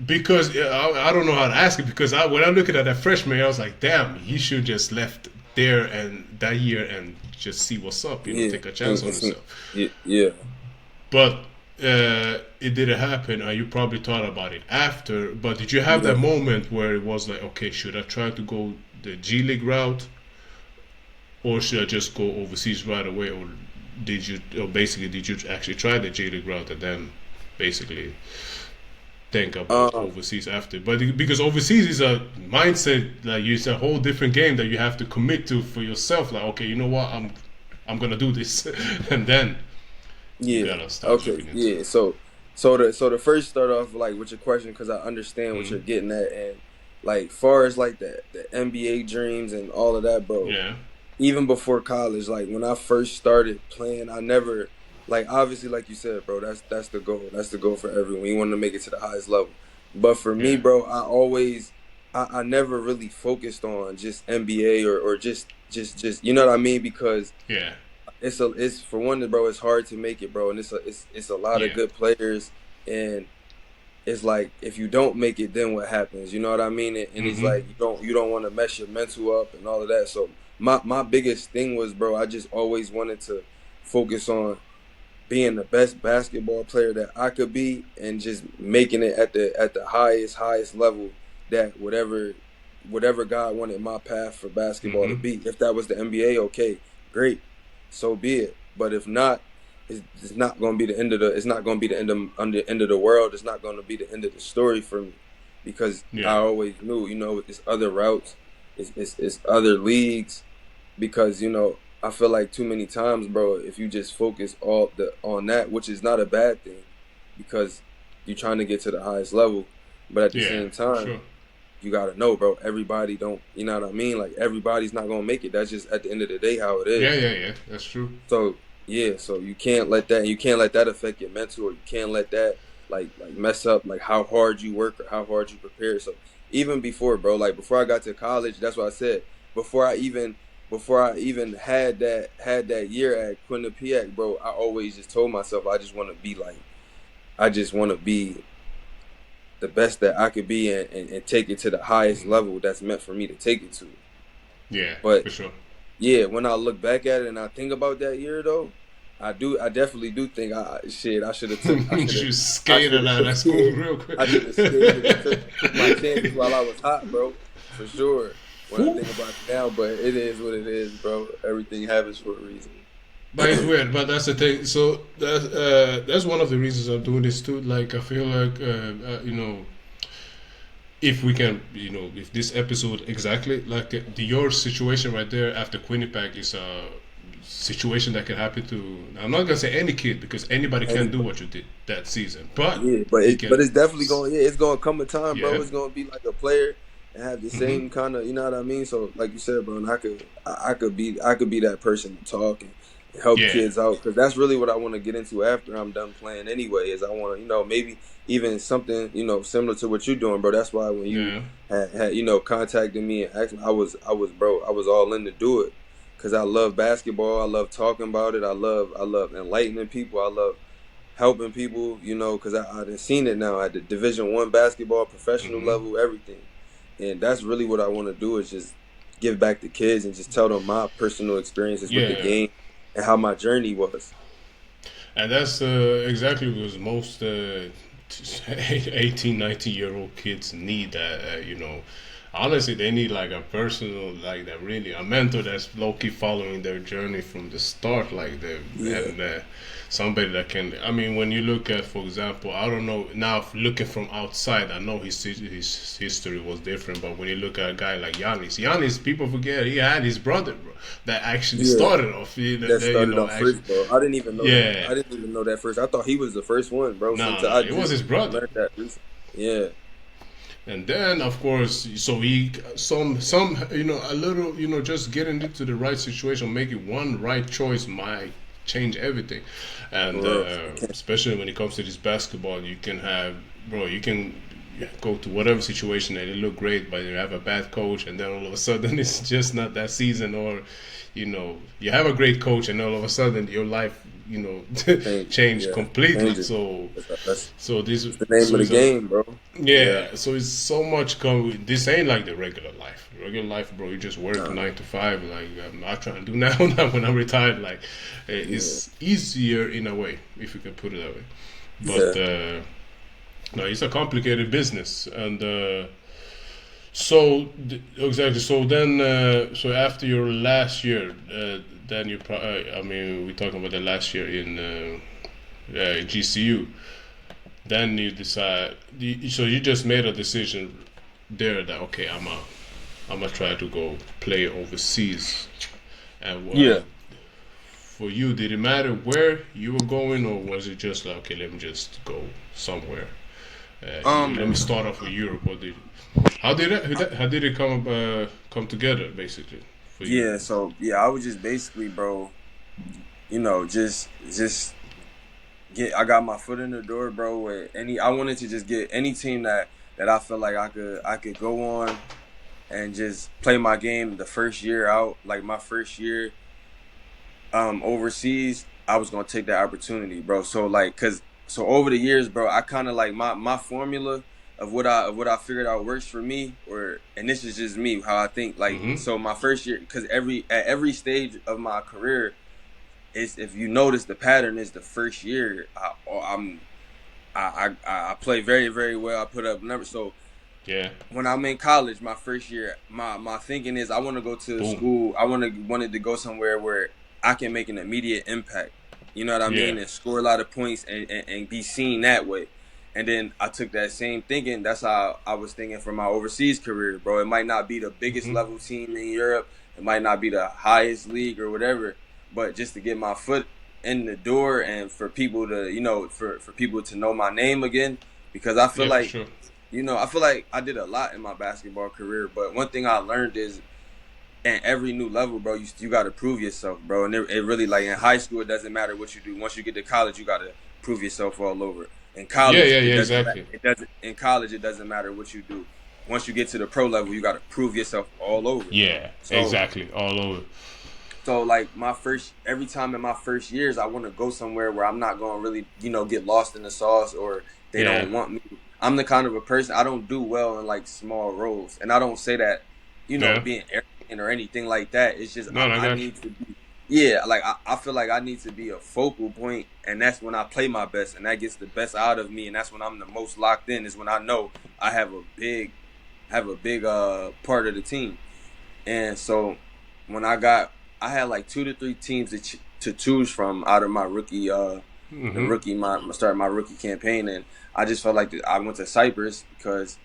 Because I don't know how to ask it. Because when I look at that freshman, I was like, damn, he should just left there and that year and just see what's up. yeah, Take a chance on himself. yeah, yeah, But it didn't happen, and you probably thought about it after. But did you have that yeah. moment where it was like, okay, should I try to go the G League route, or should I just go overseas right away, or basically, did you actually try the G League route and then basically think about Um, overseas after? But because overseas is a mindset, like it's a whole different game that you have to commit to for yourself. Like, okay, you know what, I'm gonna do this, and then you yeah. gotta start Okay. looking into Yeah. it. So the first start off like with your question because I understand what Mm. you're getting at and like far as like the NBA dreams and all of that, bro. Yeah. Even before college, like when I first started playing, I never like obviously like you said, bro, that's the goal. That's the goal for everyone. You want to make it to the highest level. But for me, Yeah. bro, I never really focused on just NBA or just you know what I mean? Because Yeah. it's for one, bro. It's hard to make it, bro, and it's a lot of Yeah. good players, and it's like if you don't make it, then what happens? You know what I mean? And it's Mm-hmm. like you don't want to mess your mental up and all of that. So my biggest thing was, bro, I just always wanted to focus on being the best basketball player that I could be, and just making it at the highest level, that whatever God wanted my path for basketball to Mm-hmm. be. If that was the NBA, okay, great, so be it. But if not, it's not going to be the end of the. It's not going to be the end of the world. It's not going to be the end of the story for me, because I Yeah. always knew, it's other routes, it's other leagues, because I feel like too many times, bro, if you just focus all the on that, which is not a bad thing, because you're trying to get to the highest level, but at the Yeah. same For time, sure. you gotta know, bro. Everybody don't, you know what I mean? Like everybody's not gonna make it. That's just at the end of the day how it Yeah. is. Yeah. Yeah. That's true. So yeah, so you can't let that affect your mental, or you can't let that like mess up like how hard you work or how hard you prepare. So even before, bro, like before I got to college, that's what I said. Before I even had that year at Quinnipiac, bro, I always just told myself I just want to be the best that I could be, and take it to the highest Mm-hmm. level that's meant for me to take it to. Yeah. But For sure. yeah, when I look back at it and I think about that year though, I definitely do think I should have took You skated out of school yeah, real quick. I should have skated and took my chances while I was hot, bro, for sure. When I Whew. think about it now, but it is what it is, bro. Everything happens for a reason. But it's weird. But that's the thing. So that's one of the reasons I'm doing this too. Like I feel like if we can, if this episode exactly like your situation right there after Quinnipiac is a situation that can happen to. I'm not gonna say any kid because anybody can do Anybody. what you did that season, but Yeah, you can. it's definitely going. Yeah, it's going to come a time, bro. Yeah. It's going to be like a player and have the Mm-hmm. same kind of, you know what I mean. So, like you said, bro, and I could be that person to talk and help Yeah. kids out, because that's really what I want to get into after I'm done playing. Anyway, is I want to, maybe even something, similar to what you're doing, bro. That's why when you Yeah. had contacted me and asked me, I was all in to do it, because I love basketball. I love talking about it. I love enlightening people. I love helping people, because I done seen it now at the Division 1 basketball, professional Mm-hmm. level, everything, and that's really what I want to do, is just give back to kids and just tell them my personal experiences with the Yeah. game and how my journey was. And that's exactly because most 18, 19-year-old kids need that, honestly, they need like a personal, like that really, a mentor that's low-key following their journey from the start, like the, Yeah, and somebody that can, I mean, when you look at, for example, I don't know, now looking from outside, I know his history was different, but when you look at a guy like Giannis, people forget he had his brother, bro, that actually yeah. started off, That started off actually, first, bro. I didn't even know that. yeah. I didn't even know that first. I thought he was the first one, bro. So No, no, I it was just his brother. learned that recently. Yeah, And then, of course, so he some a little just getting into the right situation, making one right choice might change everything, and for real. especially when it comes to this basketball, you can have you can go to whatever situation and it look great, but you have a bad coach, and then all of a sudden it's just not that season, or you have a great coach, and all of a sudden your life changed Yeah, completely. changes. So That's so this the name so of the it's a game, bro. Yeah. yeah, so it's so much come. This ain't like the regular life. Regular life, bro, you just work Nah, 9 to 5. Like I'm not trying to do now. Now when I'm retired, like yeah. it's easier in a way, if you can put it that way. But Yeah. no, it's a complicated business, and so exactly. So then, so after your last year, then you. I mean, we're talking about the last year in GCU. Then you decide. So you just made a decision there that okay, I'm gonna try to go play overseas. And Yeah. for you, did it matter where you were going, or was it just like okay, let me just go somewhere? Let me start off with Europe. Or how did it come together basically for you? Yeah, so yeah, I was just basically, bro, just get I got my foot in the door, bro, with I wanted to just get any team that I felt like I could go on and just play my game the first year out, like my first year overseas, I was gonna take that opportunity, bro. So like, so over the years, bro, I kind of like my formula of what I figured out works for me, and this is just me how I think. Like, Mm-hmm. so my first year, because at every stage of my career, is if you notice the pattern is the first year I play very very well. I put up numbers. So Yeah. when I'm in college, my first year, my thinking is I want to go to Boom. school. I wanted to go somewhere where I can make an immediate impact. You know what I Yeah. mean? And score a lot of points and be seen that way. And then I took that same thinking. That's how I was thinking for my overseas career, bro. It might not be the biggest Mm-hmm. level team in Europe. It might not be the highest league or whatever. But just to get my foot in the door and for people to, for people to know my name again, because I feel Yeah, for like sure. I feel like I did a lot in my basketball career, but one thing I learned is at every new level, bro, you got to prove yourself, bro. And it really, like in high school, it doesn't matter what you do. Once you get to college, you got to prove yourself all over. In Yeah, college, yeah, yeah, exactly. In college, it doesn't matter what you do. Once you get to the pro level, you got to prove yourself all over. Yeah, So exactly. All over. like every time in my first years, I want to go somewhere where I'm not going to really, get lost in the sauce or they Yeah. don't want me. I'm the kind of a person, I don't do well in like small roles. And I don't say that, Yeah. being arrogant or anything like that. It's just, No, I I got you. need to be, yeah, like I feel like I need to be a focal point, and that's when I play my best, and that gets the best out of me. And that's when I'm the most locked in, is when I know I have a big part of the team. And so when I had like 2 to 3 teams to choose from out of my rookie, Mm-hmm. start my rookie campaign, and I just felt like I went to Cyprus because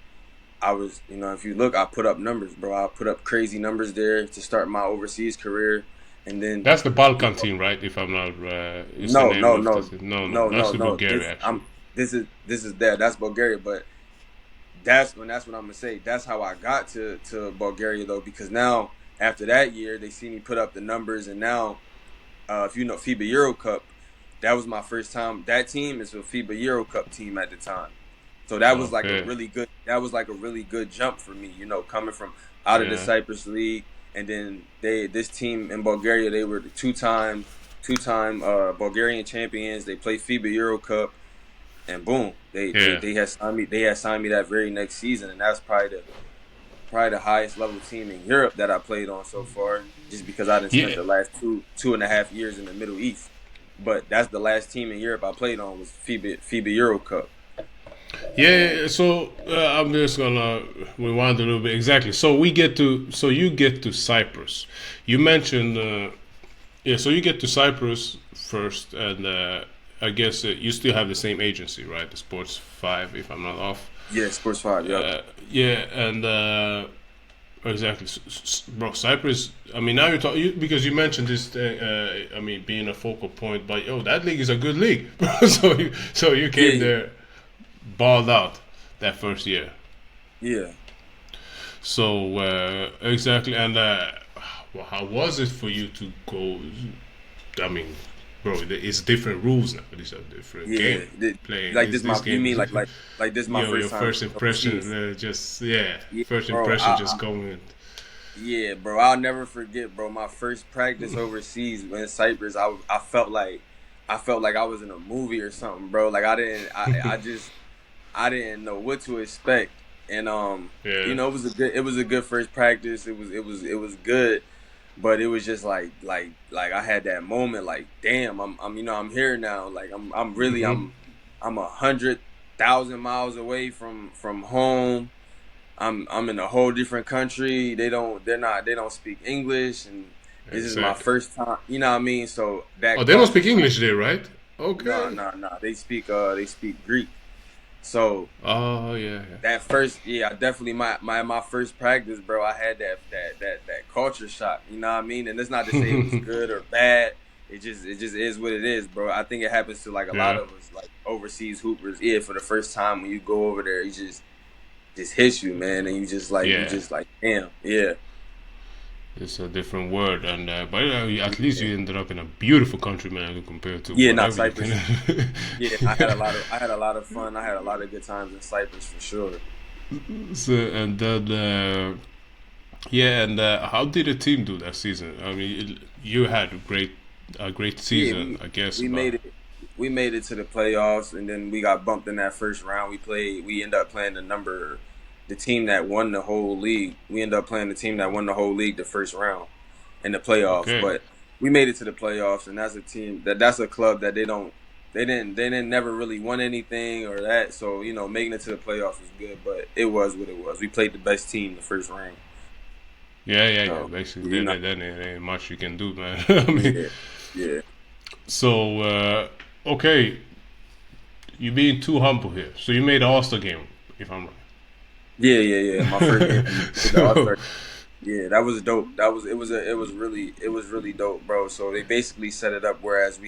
I was, if you look, I put up numbers, bro. I put up crazy numbers there to start my overseas career, and then, That's the Balkan team, right? If I'm not, it's the no, name no, of no, the. No, no, no, that's no, the no. Bulgaria actually. That's Bulgaria, but that's what I'm gonna say. That's how I got to Bulgaria though, because now after that year they see me put up the numbers, and now if you know FIBA Euro Cup, that was my first time. That team is a FIBA Euro Cup team at the time, so that was like a Okay. really good. That was like a really good jump for me, coming from out of the Yeah. Cyprus League, and then this team in Bulgaria, they were the two time Bulgarian champions. They played FIBA Euro Cup, and boom, Yeah. they had signed me. They had signed me that very next season, and that's probably the highest level team in Europe that I played on so far. Just because I didn't spent Yeah. the last 2.5 years in the Middle East, but that's the last team in Europe I played on was FIBA Euro Cup. Yeah, so I'm just gonna rewind a little bit. Exactly. So we get to. So you get to Cyprus. You mentioned. Yeah. So you get to Cyprus first, and I guess you still have the same agency, right? The Sports Five, if I'm not off. Yeah, Sports 5. Yep. Yeah, and exactly, bro. Cyprus. I mean, now because you mentioned this. I mean, being a focal point, but that league is a good league. So you Yeah, came there, balled out that first year. yeah. So exactly, and well, how was it for you to go? I mean, bro, it's different rules now. These are different Yeah. game playing. Like This you game mean is like this is my your first time first impression, overseas. Yeah, first bro. impression just going. Yeah, bro. I'll never forget, bro. My first practice overseas in Cyprus, I felt like I was in a movie or something, bro. Like I didn't know what to expect, and Yeah, it was a good first practice. It was good, but it was just like I had that moment, like damn, I'm here now. Like I'm really hmm I'm 100,000 miles away from home. I'm in a whole different country. They don't speak English, and this is my exactly. first time. You know what I mean? So Oh, that they don't culture speak shock. English there, right? No, Okay. no, no. They speak Greek. So Oh yeah, yeah. that first, yeah, I definitely my first practice, bro. I had that culture shock. You know what I mean? And it's not to say it was good or bad. It just is what it is, bro. I think it happens to like a lot Yeah, of us, like overseas hoopers. Yeah, for the first time when you go over there, you just hits you, man, and you yeah. just like damn, yeah, It's a different word, and but at least you ended up in a beautiful country, man, compared to yeah. Not whatever you can. Cyprus. Yeah, I had a lot of fun. I had a lot of good times in Cyprus for sure. So and then yeah, and how did the team do that season? I mean, you had great a great Yeah, season, I guess. we But made it. We made it to the playoffs, and then we got bumped in that first round. We ended up playing the team that won the whole league. We ended up playing the team that won the whole league the first round in the playoffs. okay, But we made it to the playoffs, and that's a team that's a club that they didn't never really won anything or that. So making it to the playoffs was good, but it was what it was. We played the best team the first round. yeah. So Basically, you know, then it ain't much you can do, man. I mean, yeah, yeah. so okay, you being too humble here. So you made the All-Star game, if I'm right. Yeah. My first year, the All So Star. Yeah, that was dope. It was really dope, bro. So they basically set it up whereas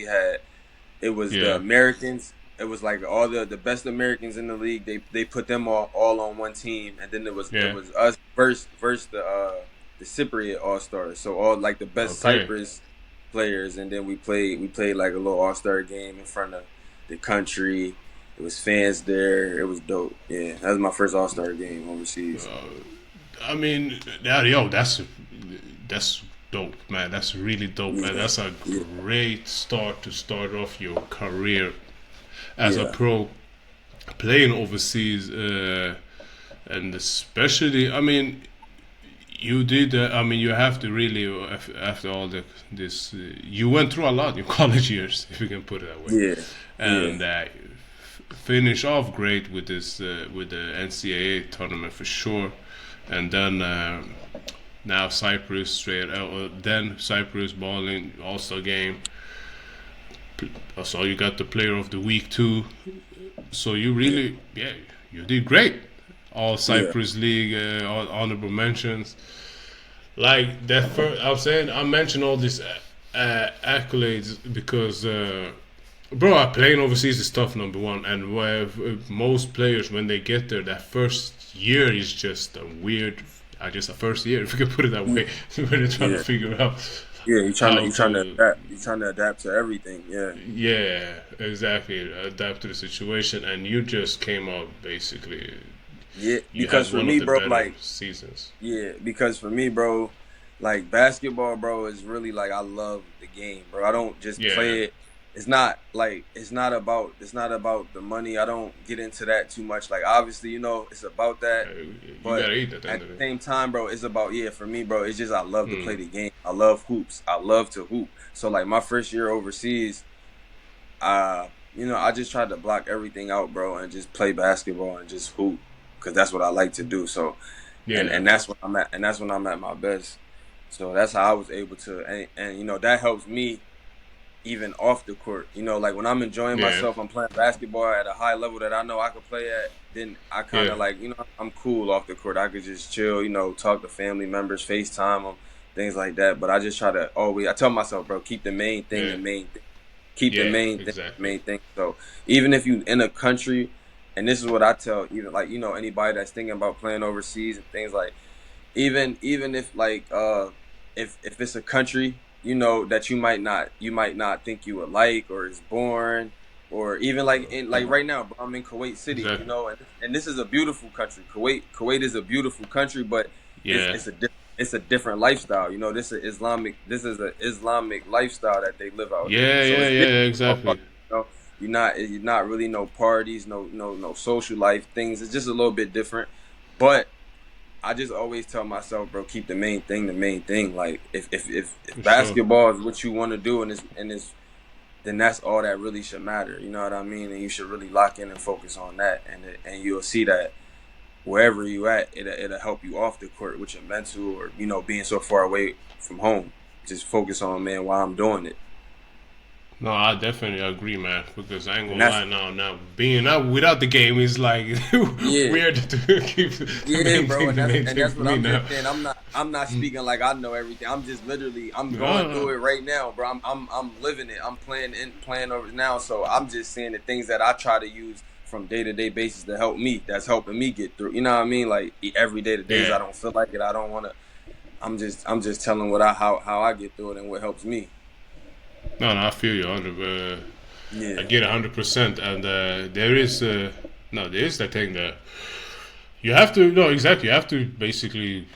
it was the yeah, Americans. It was like all the best Americans in the league. They put them all on one team, and then it yeah, was us versus the Cypriot All Stars. So all like the best okay. Cyprus players, and then we played like a little All Star game in front of the country. It was fans there. It was dope. Yeah, that was my first All Star game overseas. I mean, that's dope, man. That's really dope, man. Yeah, That's a yeah, great start to start off your career as a yeah, pro, playing overseas, and especially, I mean, you did. I mean, you have to really after all this, you went through a lot in your college years, if you can put it that way, yeah, yeah, and finish off great with this with the NCAA tournament for sure, and then now Cyprus straight then Cyprus balling All-Star game. So you got the Player of the Week too. So you yeah, really, yeah, you did great. All yeah, Cyprus League, all honorable mentions. Like that first, I'm saying I mentioned all these accolades because, bro, playing overseas is tough. Number one, and where most players when they get there, that first year is just a weird, just a first year, if you can put it that yeah, way, when they're trying to yeah. figure out Yeah, how you trying to to, adapt. You trying to adapt to everything. Yeah, yeah, exactly, adapt to the situation, and you just came out basically. yeah. You had one of the better Like seasons. because for me, bro, like basketball, bro, is really like I love the game, bro. I don't just Yeah, play it. It's not about the money. I don't get into that too much. Like obviously, it's about that, you but gotta eat at the at end of the it. same time, bro, it's about for me, bro. It's just I love to Hmm. play the game. I love hoops. I love to hoop. So like my first year overseas, I just tried to block everything out, bro, and just play basketball and just hoop because that's what I like to do. So, Yeah, and that's when I'm at my best. So that's how I was able to, and that helps me even off the court. Like when I'm enjoying yeah, myself, I'm playing basketball at a high level that I know I could play at. Then I kind yeah, of like, I'm cool off the court. I could just chill, talk to family members, FaceTime them, things like that. But I just try to always, I tell myself, bro, keep the main thing yeah, the main thing. Keep the yeah. main thing the Exactly. main thing. So even if you in a country, and this is what I tell even like anybody that's thinking about playing overseas and things like even if like if it's a country that you might not think you would like or is boring or even like in like right now, bro, I'm in Kuwait City, Exactly. and this is a beautiful country. Kuwait is a beautiful country, but it's Yeah, it's a it's a different lifestyle. This is an Islamic lifestyle that they live out there. yeah, So yeah, it's yeah. different. Exactly. You're not really no parties, no social life things. It's just a little bit different, but I just always tell myself, bro, keep the main thing the main thing. Like if For sure. basketball is what you want to do and it's then that's all that really should matter. You know what I mean? And you should really lock in and focus on that, and you'll see that wherever you at, it'll help you off the court with your mental or being so far away from home. Just focus on, man, while I'm doing it, No, I definitely agree, man. Because I ain't and gonna lie that's now being out without the game is like yeah. weird to keep the Yeah, main bro, thing and the that's main and thing that's for what me I'm now. just saying. I'm not speaking like I know everything. I'm just literally I'm No, going no. through it right now, bro. I'm living it. I'm playing over it now. So I'm just saying the things that I try to use from day to day basis to help me. That's helping me get through. You know what I mean? Like every day, the days I Yeah. don't feel like it, I don't want to. I'm just telling what how I get through it and what helps me. No, I feel you. I Yeah, get 100%, and there is no, there is that thing that you have to no exactly. You have to basically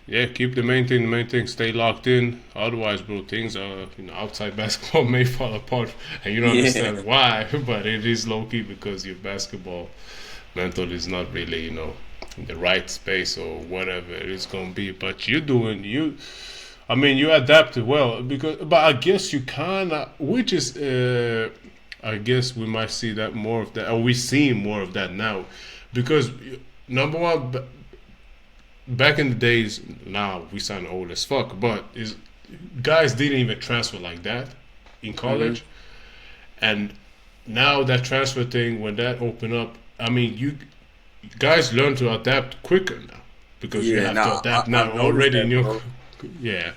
Yeah, keep the main thing. The main thing, stay locked in. Otherwise, bro, things are outside basketball may fall apart, and you don't Yeah, understand why. But it is low key because your basketball mental is not really in the right space or whatever it's gonna be. But you're doing you. I mean, you adapted well because, but I guess you kind of, which is, I guess we might see that more of that, or we see more of that now, because number one, back in the days, now we sound old as fuck, but is guys didn't even transfer like that in hmm college, and now that transfer thing, when that opened up, I mean, you guys learn to adapt quicker now because you yeah. have to Now adapt I've now noticed already in that, your, bro. yeah,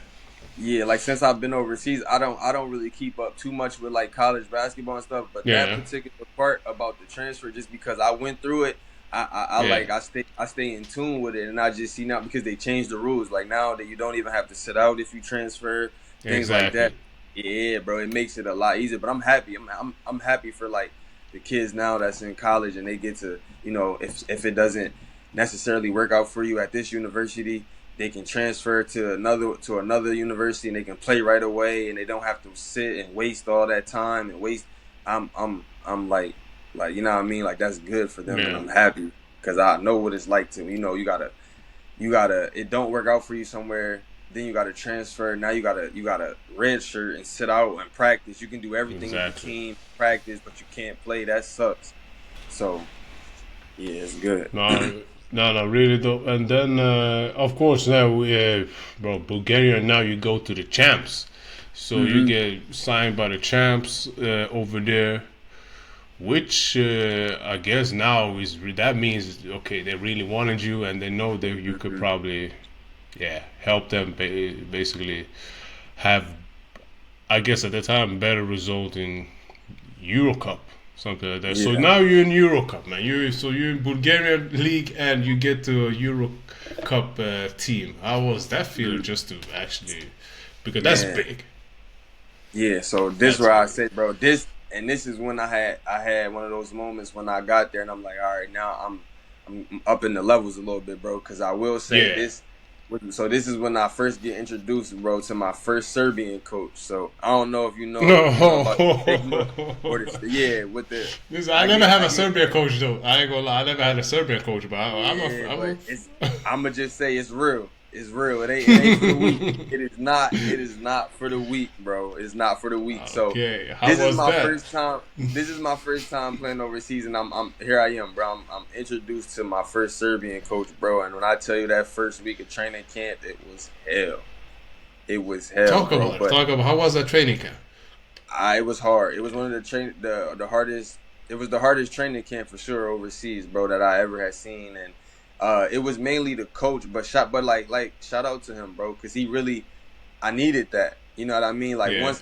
Yeah, like since I've been overseas, I don't really keep up too much with like college basketball and stuff. But that yeah, particular part about the transfer, just because I went through it, I yeah, like I stay in tune with it, and I just see now because they changed the rules. Like now that you don't even have to sit out if you transfer, things like that. exactly. Yeah, bro, it makes it a lot easier. But I'm happy. I'm happy for like the kids now that's in college and they get to if it doesn't necessarily work out for you at this university, they can transfer to another university and they can play right away and they don't have to sit and waste all that time and waste. I'm like you know what I mean, like that's good for them and Yeah, I'm happy because I know what it's like to you gotta it don't work out for you somewhere, then you gotta transfer. Now you gotta red shirt and sit out and practice. You can do everything with the exactly. team practice, but you can't play. That sucks. So yeah, it's good. No, no, really though. And then, of course, now bro, Bulgaria. Now you go to the champs, so you hmm get signed by the champs over there. Which I guess now is that means okay, they really wanted you, and they know that you could hmm probably, yeah, help them basically have, I guess at the time, better result in Euro Cup, something like that. So Yeah. now you're in Euro Cup, man. You're in Bulgarian league and you get to a Euro Cup team. How was that feel Mhm. just to actually, because that's Man, big. yeah. So this That's where I big. said, bro, this is when I had one of those moments when I got there and I'm like, all right, now I'm up in the levels a little bit, bro. Because I will say Yeah. this. So this is when I first get introduced, bro, to my first Serbian coach. So I don't know if you know about the stigma or No. yeah with the This I never have I a get Serbian coach though. I ain't gonna lie. I never had a Serbian coach, but yeah, I'm but a. it's I'ma just say it's real. It's real. It ain't for the weak. It is not for the weak, bro. It's not for the weak. So Okay, how this is was my that? first time. This is my first time playing overseas, and I'm here. I am, bro. I'm introduced to my first Serbian coach, bro. And when I tell you that first week of training camp, it was hell. It was hell, Talk bro. about it. But Talk about how was that training camp? it was hard. It was one of the hardest. It was the hardest training camp for sure overseas, bro, that I ever had seen, and it was mainly the coach, but like shout out to him, bro, because he really I needed that. You know what I mean? Like Yeah.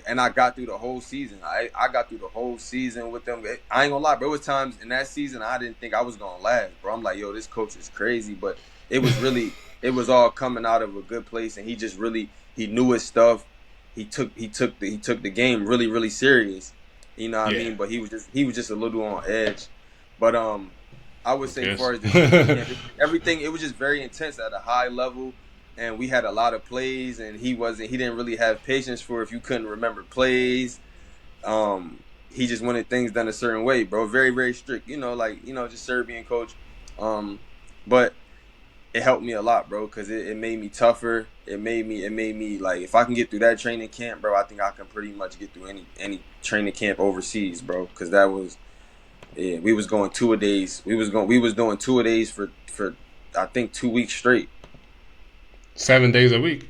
and I got through the whole season. I got through the whole season with them. I ain't gonna lie, bro. It was times in that season I didn't think I was gonna last, bro. I'm like, yo, this coach is crazy, but it was all coming out of a good place, and he just really he knew his stuff. He took the game really really serious. You know what I Yeah. mean? But he was just a little on edge. But I would say, as Yes. far as the training camp, everything it was just very intense at a high level, and we had a lot of plays, and he didn't really have patience for if you couldn't remember plays. He just wanted things done a certain way, bro. Very very strict, like just Serbian coach. But it helped me a lot, bro, because it made me tougher. It made me like if I can get through that training camp, bro, I think I can pretty much get through any training camp overseas, bro. Because that was yeah, we was going 2 a days. We was doing 2 a days for I think 2 weeks straight. 7 days a week.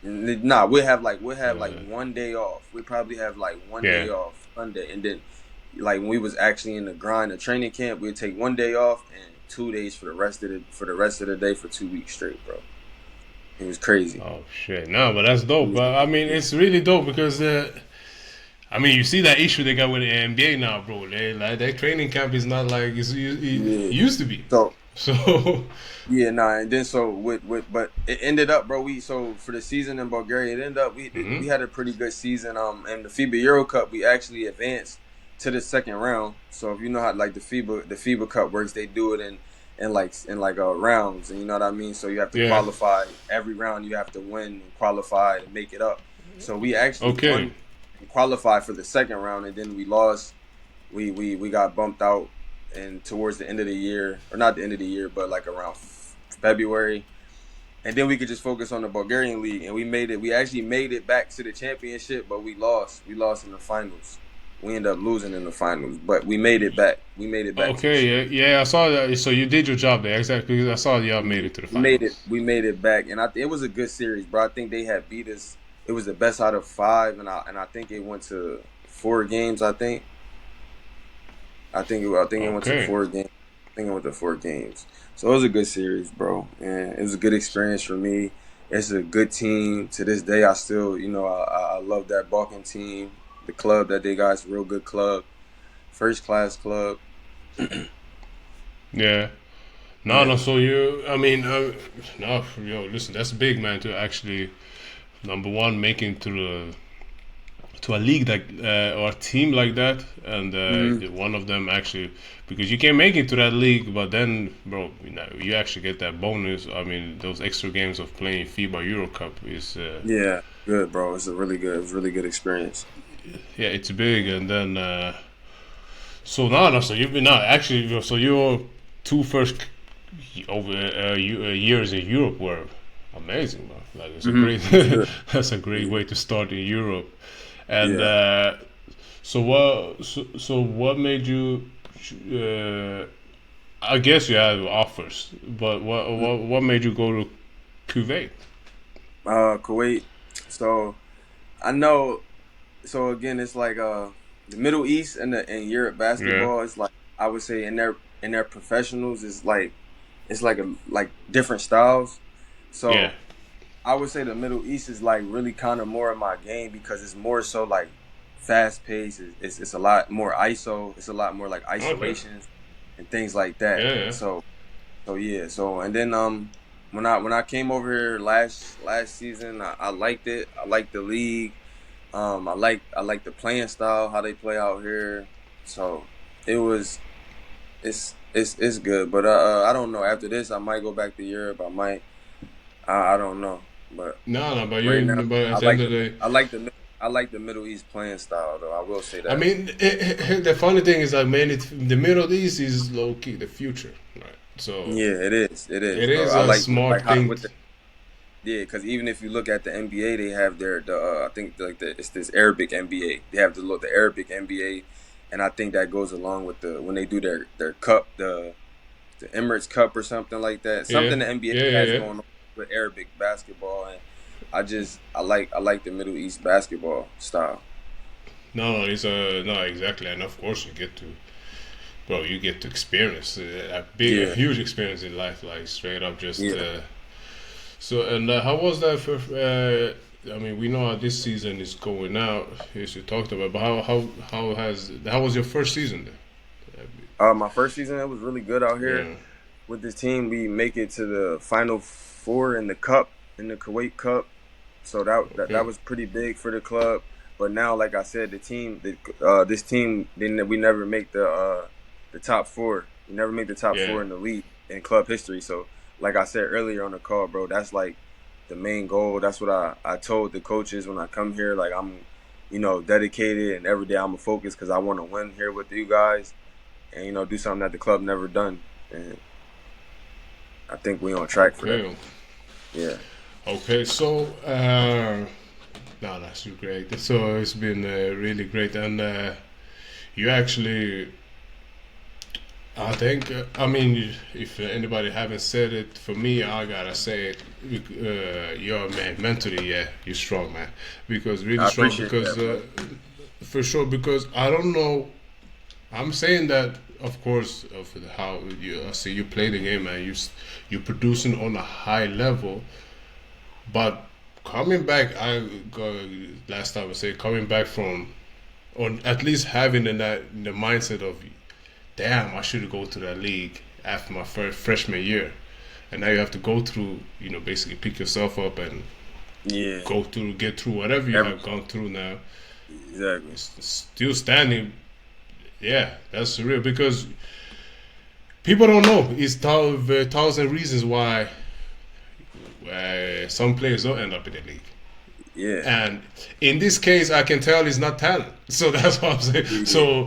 Nah, we'll have like Uh, one day off. We probably have like one yeah. day off Sunday, and then like when we was actually in the grind of training camp, we'd take one day off and 2 days for the day for 2 weeks straight, bro. It was crazy. Oh shit. No, but that's dope. Yeah, But I mean, yeah, it's really dope because I mean, you see that issue they got with the NBA now, bro. Like their training camp is not like it yeah. used to be. So So yeah, nah, and then so but it ended up, bro. So for the season in Bulgaria, it ended up we mhm. had a pretty good season. And the FIBA Euro Cup, we actually advanced to the second round. So if you know how like the FIBA Cup works, they do it in rounds, and you know what I mean. So you have to Yeah. qualify every round. You have to win and qualify to make it up. So we actually Okay. won and qualified for the second round, and then we lost. We got bumped out, and towards the end of the year, or not the end of the year, but like around February, and then we could just focus on the Bulgarian league, and we made it. We actually made it back to the championship, but we lost. We lost in the finals. We ended up losing in the finals, but we made it back. We made it back to the Okay. Yeah. I saw that. So you did your job there exactly. Because I saw y'all made it to the We made it. finals. We made it back, and it was a good series, bro. I think they had beat us. It was the best out of five, and I think it went to 4 games. I think it went to Okay. 4 games. I think it went to 4 games. So it was a good series, bro, and it was a good experience for me. It's a good team. To this day, I still, I love that Balkan team. The club that they got is a real good club, first class club. Yeah. No. No. Yeah, So you. I mean. No. Yo. Listen. That's big, man. To actually number one making to a league that or a team like that, and hmm one of them actually because you can make it to that league, but then, bro, you actually get that bonus. I mean, those extra games of playing FIBA Euro Cup is yeah, good, bro. It was a really good experience. yeah, it's big, and then so now, no, so you've been now actually, so your two first years in Europe were amazing, bro. Like it's a great, It was good. that's a great way to start in Europe, and Yeah. so what made you? Uh, I guess you had offers, but what made you go to Kuwait? Kuwait. So I know. So again, it's like the Middle East and Europe Yeah, basketball is like, I would say in their professionals is like, it's like different styles. yeah, So I would say the Middle East is like really kind of more of my game because it's more so like fast paced. It's a lot more ISO. It's a lot more like okay, isolations and things like that. yeah, yeah, So yeah. So and then when I came over here last season, I liked it. I liked the league. I like the playing style, how they play out here. So it was it's good. But I don't know. After this, I might go back to Europe. I don't know. But no, no, but right now, but I at the end like of the the day, I like the I like the Middle East playing style though. I will say I that. mean, the funny thing is, I mean, the Middle East is low key the future, right? So Yeah, it is. It is, it bro. is I a like smart how thing. with the Yeah, because even if you look at the NBA, they have I think like it's this Arabic NBA. They have the Arabic NBA, and I think that goes along with when they do their cup, the Emirates Cup or something like that. Yeah, Something the NBA yeah, yeah, has yeah. going on with Arabic basketball, and I like the Middle East basketball style. No, no, it's no, exactly, and of course you get to, bro, you get to experience a Yeah, huge experience in life, like straight up, just. yeah. So, and how was that for? I mean, we know how this season is going out, as you talked about, but how was your first season there? My first season, it was really good out here Yeah. with this team. We make it to the final four in the cup, in the Kuwait Cup. So that Okay. was pretty big for the club. But now, like I said, this team, we never make the top four. We never make the top Yeah. four in the league in club history. So, like I said earlier on the call, bro, that's like the main goal. That's what I told the coaches when I come here. Like I'm, dedicated, and every day I'm a focus because I want to win here with you guys, and do something that the club never done. And I think we on track for that. Okay. Yeah. Okay. So, no, that's great. So it's been really great, and you actually I think, I mean, if anybody haven't said it, for me, I gotta say it. You're man, mentally, yeah, you're strong, man. Because really I strong. appreciate Because that, bro. for sure. Because I don't know. I'm saying that, of course, of how I see you play the game, man. You producing on a high level, but coming back, last time I say coming back from, or at least having in the mindset of damn, I should go to that league after my first freshman year. And now you have to go through, basically pick yourself up and Yeah. get through whatever you Every have gone through now. Exactly. Still standing, yeah, that's real because people don't know. It's a thousand reasons why some players don't end up in the league. Yeah. And in this case, I can tell it's not talent. So that's what I'm saying. So,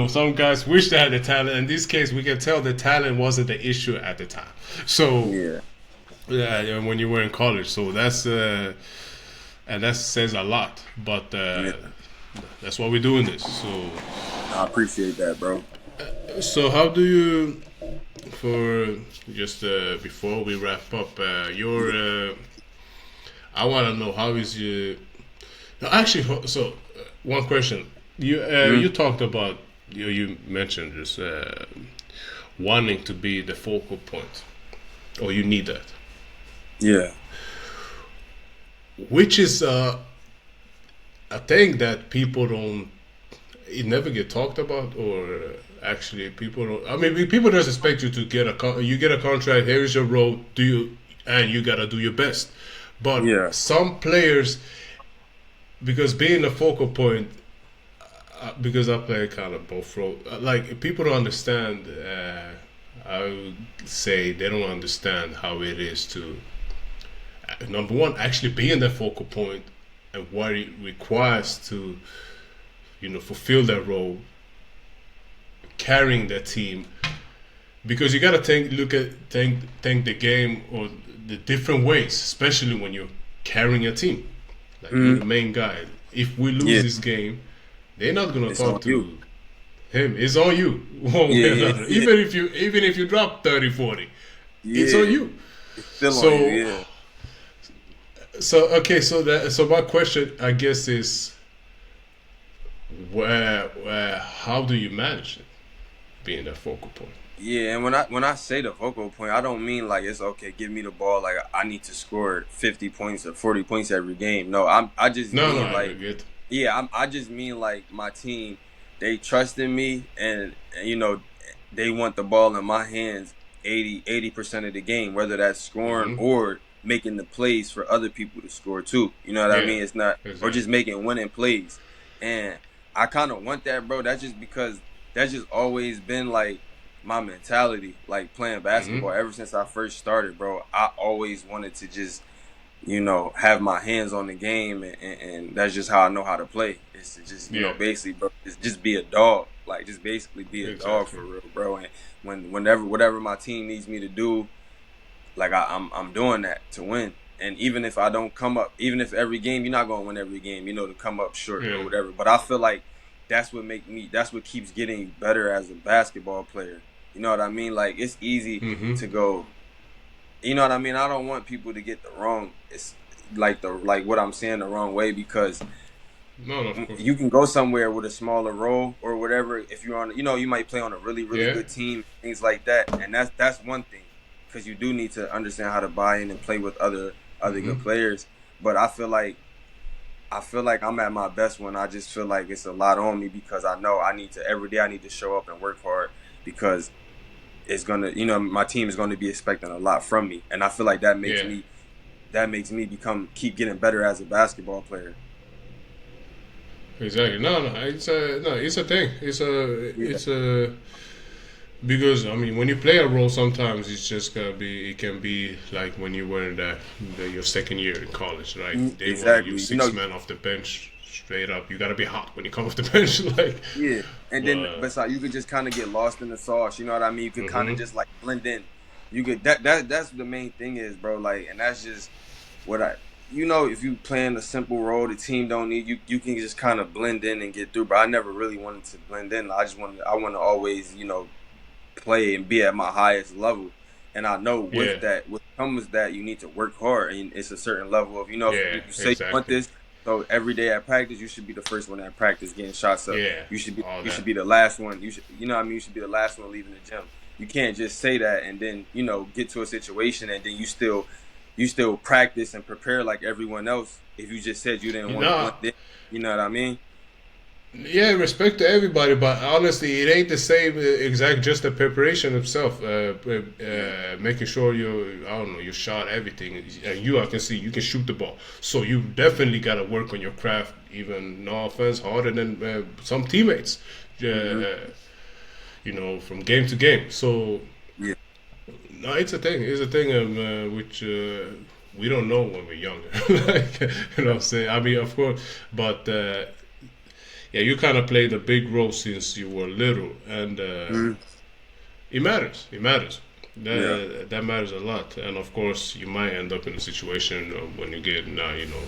some guys wish they had the talent. In this case, we can tell the talent wasn't the issue at the time. So, yeah, when you were in college. So that's, and that says a lot. But that's why we're doing this. So I appreciate that, bro. So how do you, for just before we wrap up, I want to know how is your. No, actually, so one question. You talked about you mentioned just wanting to be the focal point, or you need that. Yeah. Which is a thing that people don't. It never get talked about, or actually people don't. I mean, people just expect you to get a contract. Here is your role. And you gotta do your best. But some players, because being a focal point, because I play kind of both roles, like people don't understand. I would say they don't understand how it is to, number one, actually being the focal point and what it requires to, fulfill that role, carrying that team. Because you gotta think the game or the different ways, especially when you're carrying a team. Like you're the main guy. If we lose this game, they're not gonna talk to him. It's on you. Even if you drop 30, 40, it's on you. It's still on you. So okay, so my question, I guess, is how do you manage it, being that focal point? Yeah, and when I say the focal point, I don't mean like it's okay, give me the ball, like I need to score 50 points or 40 points every game. No, I just I just mean like my team, they trust in me, and they want the ball in my hands 80% of the game, whether that's scoring or making the plays for other people to score too. You know what I mean? It's not or just making winning plays. And I kind of want that, bro. That's just because that's just always been like my mentality, like playing basketball. Ever since I first started, bro, I always wanted to just, have my hands on the game, and that's just how I know how to play. It's to just, basically, bro, it's just be a dog. Like, just basically be a dog for real, bro. And whatever my team needs me to do, like I'm doing that to win. And even if I don't come up, even if every game, you're not gonna win every game, to come up short or whatever. But I feel like that's what keeps getting better as a basketball player. You know what I mean? Like, it's easy to go, you know what I mean? I don't want people to get it's like what I'm saying the wrong way, because you can go somewhere with a smaller role or whatever. If you're on, you might play on a really, really good team, things like that. And that's one thing, because you do need to understand how to buy in and play with other good players. But I feel like I'm at my best when I just feel like it's a lot on me, because I know every day I need to show up and work hard, because it's gonna, my team is going to be expecting a lot from me, and I feel like that makes me keep getting better as a basketball player. Exactly. It's a thing. It's a because when you play a role, sometimes it's just it can be like when you were in your second year in college, right? They want you 6 men off the bench. Straight up, you gotta be hot when you come off the bench, but you could just kind of get lost in the sauce. You know what I mean? You could kind of just like blend in. You could that's the main thing is, bro. Like, and that's just what if you playing a simple role, the team don't need you. You can just kind of blend in and get through. But I never really wanted to blend in. I want to always play and be at my highest level. And I know with that, what comes that you need to work hard, and it's a certain level of if you say you want this. So every day at practice, you should be the first one at practice getting shots up. Yeah, you should be the last one. You should you should be the last one leaving the gym. You can't just say that and then get to a situation and then you still practice and prepare like everyone else. If you just said you didn't want to, you know what I mean? Yeah, respect to everybody, but honestly, it ain't the same exact. Just the preparation itself, making sure you shot everything, and I can see you can shoot the ball. So you definitely got to work on your craft, even no offense, harder than some teammates, from game to game. So No, it's a thing. It's a thing which we don't know when we're younger. Like, you know what I'm saying? I mean, of course, but yeah, you kind of played a big role since you were little, and it matters. It matters. That matters a lot. And of course, you might end up in a situation when you get now, you know,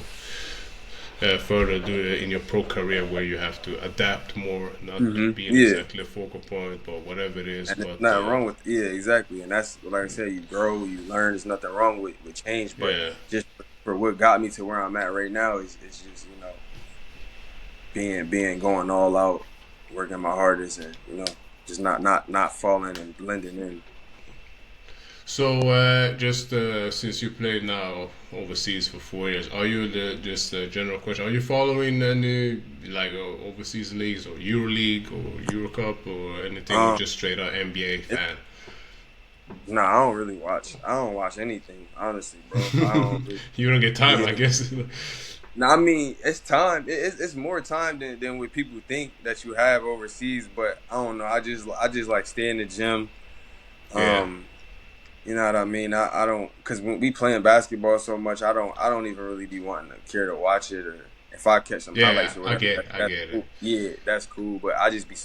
further in your pro career where you have to adapt more, not being exactly a focal point, but whatever it is. And but there's nothing wrong with exactly. And that's like I said, you grow, you learn. There's nothing wrong with change, but just for what got me to where I'm at right now is just, you know, being going all out, working my hardest, and you know, just not falling and blending in. So, just since you played now overseas for 4 years, are you just a general question? Are you following any like overseas leagues or EuroLeague or EuroCup or anything? Or just straight up NBA fan? No, I don't really watch. I don't watch anything, honestly, bro. I don't really, you don't get time, I guess. No, I mean it's time. It's more time than what people think that you have overseas. But I don't know. I just like stay in the gym. You know what I mean? I don't, because when we playing basketball so much, I don't even really be wanting to care to watch it, or if I catch some highlights or whatever. I get it. Yeah, that's cool. But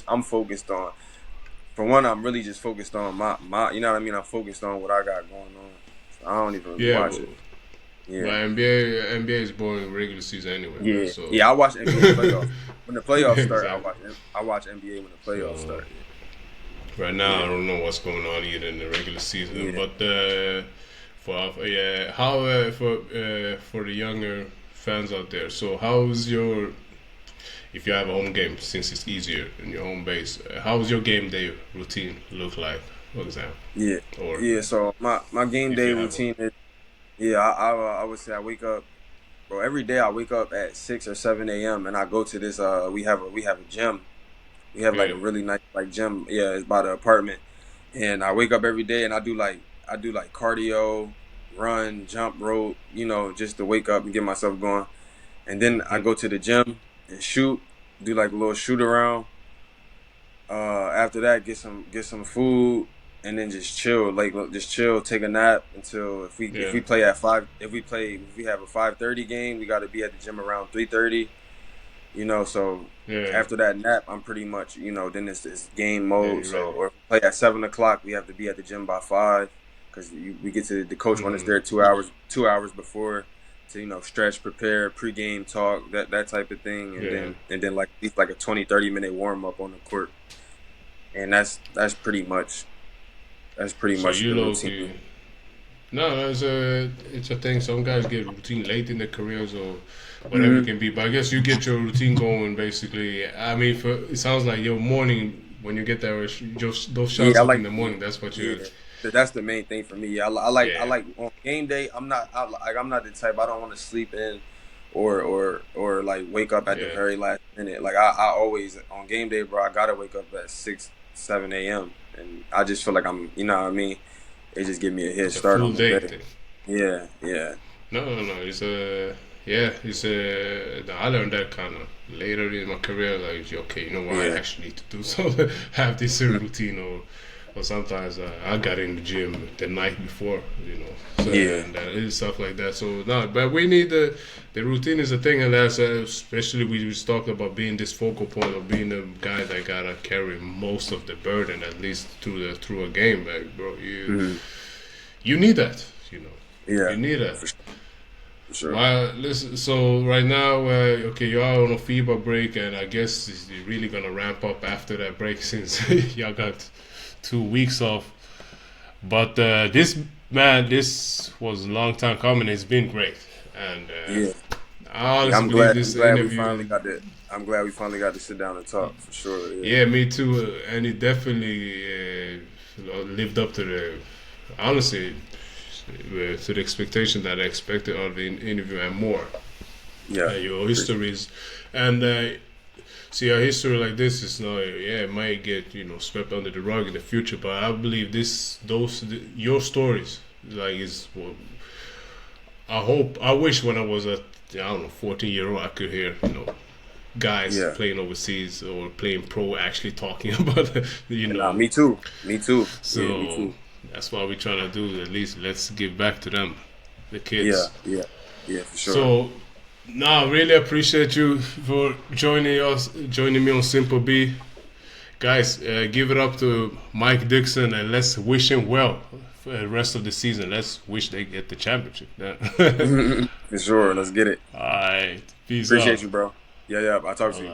I'm focused on. For one, I'm really just focused on my you know what I mean? I'm focused on what I got going on. So I don't even really watch it. Yeah. But NBA is boring regular season anyway. Yeah. Man, so. Yeah, I watch NBA playoffs. When the playoffs start, I watch NBA when the playoffs start. Right now, I don't know what's going on either in the regular season, but for the younger fans out there, so how's your, if you have a home game, since it's easier in your home base, how's your game day routine look like, for example? So my game day routine is, I would say I wake up, bro, every day I wake up at 6 or 7 a.m. and I go to this, we have a gym. We have like a really nice like gym. Yeah, it's by the apartment. And I wake up every day and I do like cardio, run, jump rope, you know, just to wake up and get myself going. And then I go to the gym and shoot, do like a little shoot around. After that, get some food and then just chill, take a nap until if we play at 5, if we have a 5:30 game, we got to be at the gym around 3:30. You know, so after that nap, I'm pretty much, you know, then it's game mode. Or if we play at 7 o'clock, we have to be at the gym by 5 because we get to the coach when it's there 2 hours before to, you know, stretch, prepare, pregame talk, that type of thing, and then like at least like a 20-30 minute warm up on the court, and that's pretty much the routine. No, it's a thing. Some guys get routine late in their careers or whatever it can be. But I guess you get your routine going basically. I mean, it sounds like your morning when you get there, just those shots in the morning. That's what you. That's the main thing for me. I like on game day. I'm not the type. I don't want to sleep in, or like wake up at the very last minute. Like I always on game day, bro. I gotta wake up at 6-7 a.m. and I just feel like I'm. You know what I mean? It just give me a head start on the day. Yeah. No. It's I learned that kind of later in my career. Like, okay, you know what? I actually need to do something. Have this routine, or sometimes I got in the gym the night before, you know. So, and stuff like that. So no, but we need the routine is a thing, and that's especially we just talked about being this focal point of being the guy that gotta carry most of the burden, at least through a game, like, bro. You need that, you know. Yeah, you need that. For sure. Well, listen, so right now, okay, you are on a FIBA break, and I guess you're really gonna ramp up after that break since y'all got 2 weeks off. But this was a long time coming. It's been great, and I honestly believe this interview. I'm glad we finally got to sit down and talk, for sure. Yeah, me too. And it definitely lived up to the expectation that I expected of the interview and more. Yeah, your histories and. See, a history like this is not. It might get swept under the rug in the future, but I believe your stories is. Well, I wish when I was a 14-year-old I could hear guys playing overseas or playing pro actually talking about Me too. So me too. That's what we're trying to do. At least let's give back to them, the Yeah, kids. yeah, for sure. So, no, I really appreciate you for joining me on Simple B. Guys, give it up to Mike Dixon and let's wish him well for the rest of the season. Let's wish they get the championship. For sure. Let's get it. All right. Peace Appreciate out. you, bro. Yeah, I'll talk to you.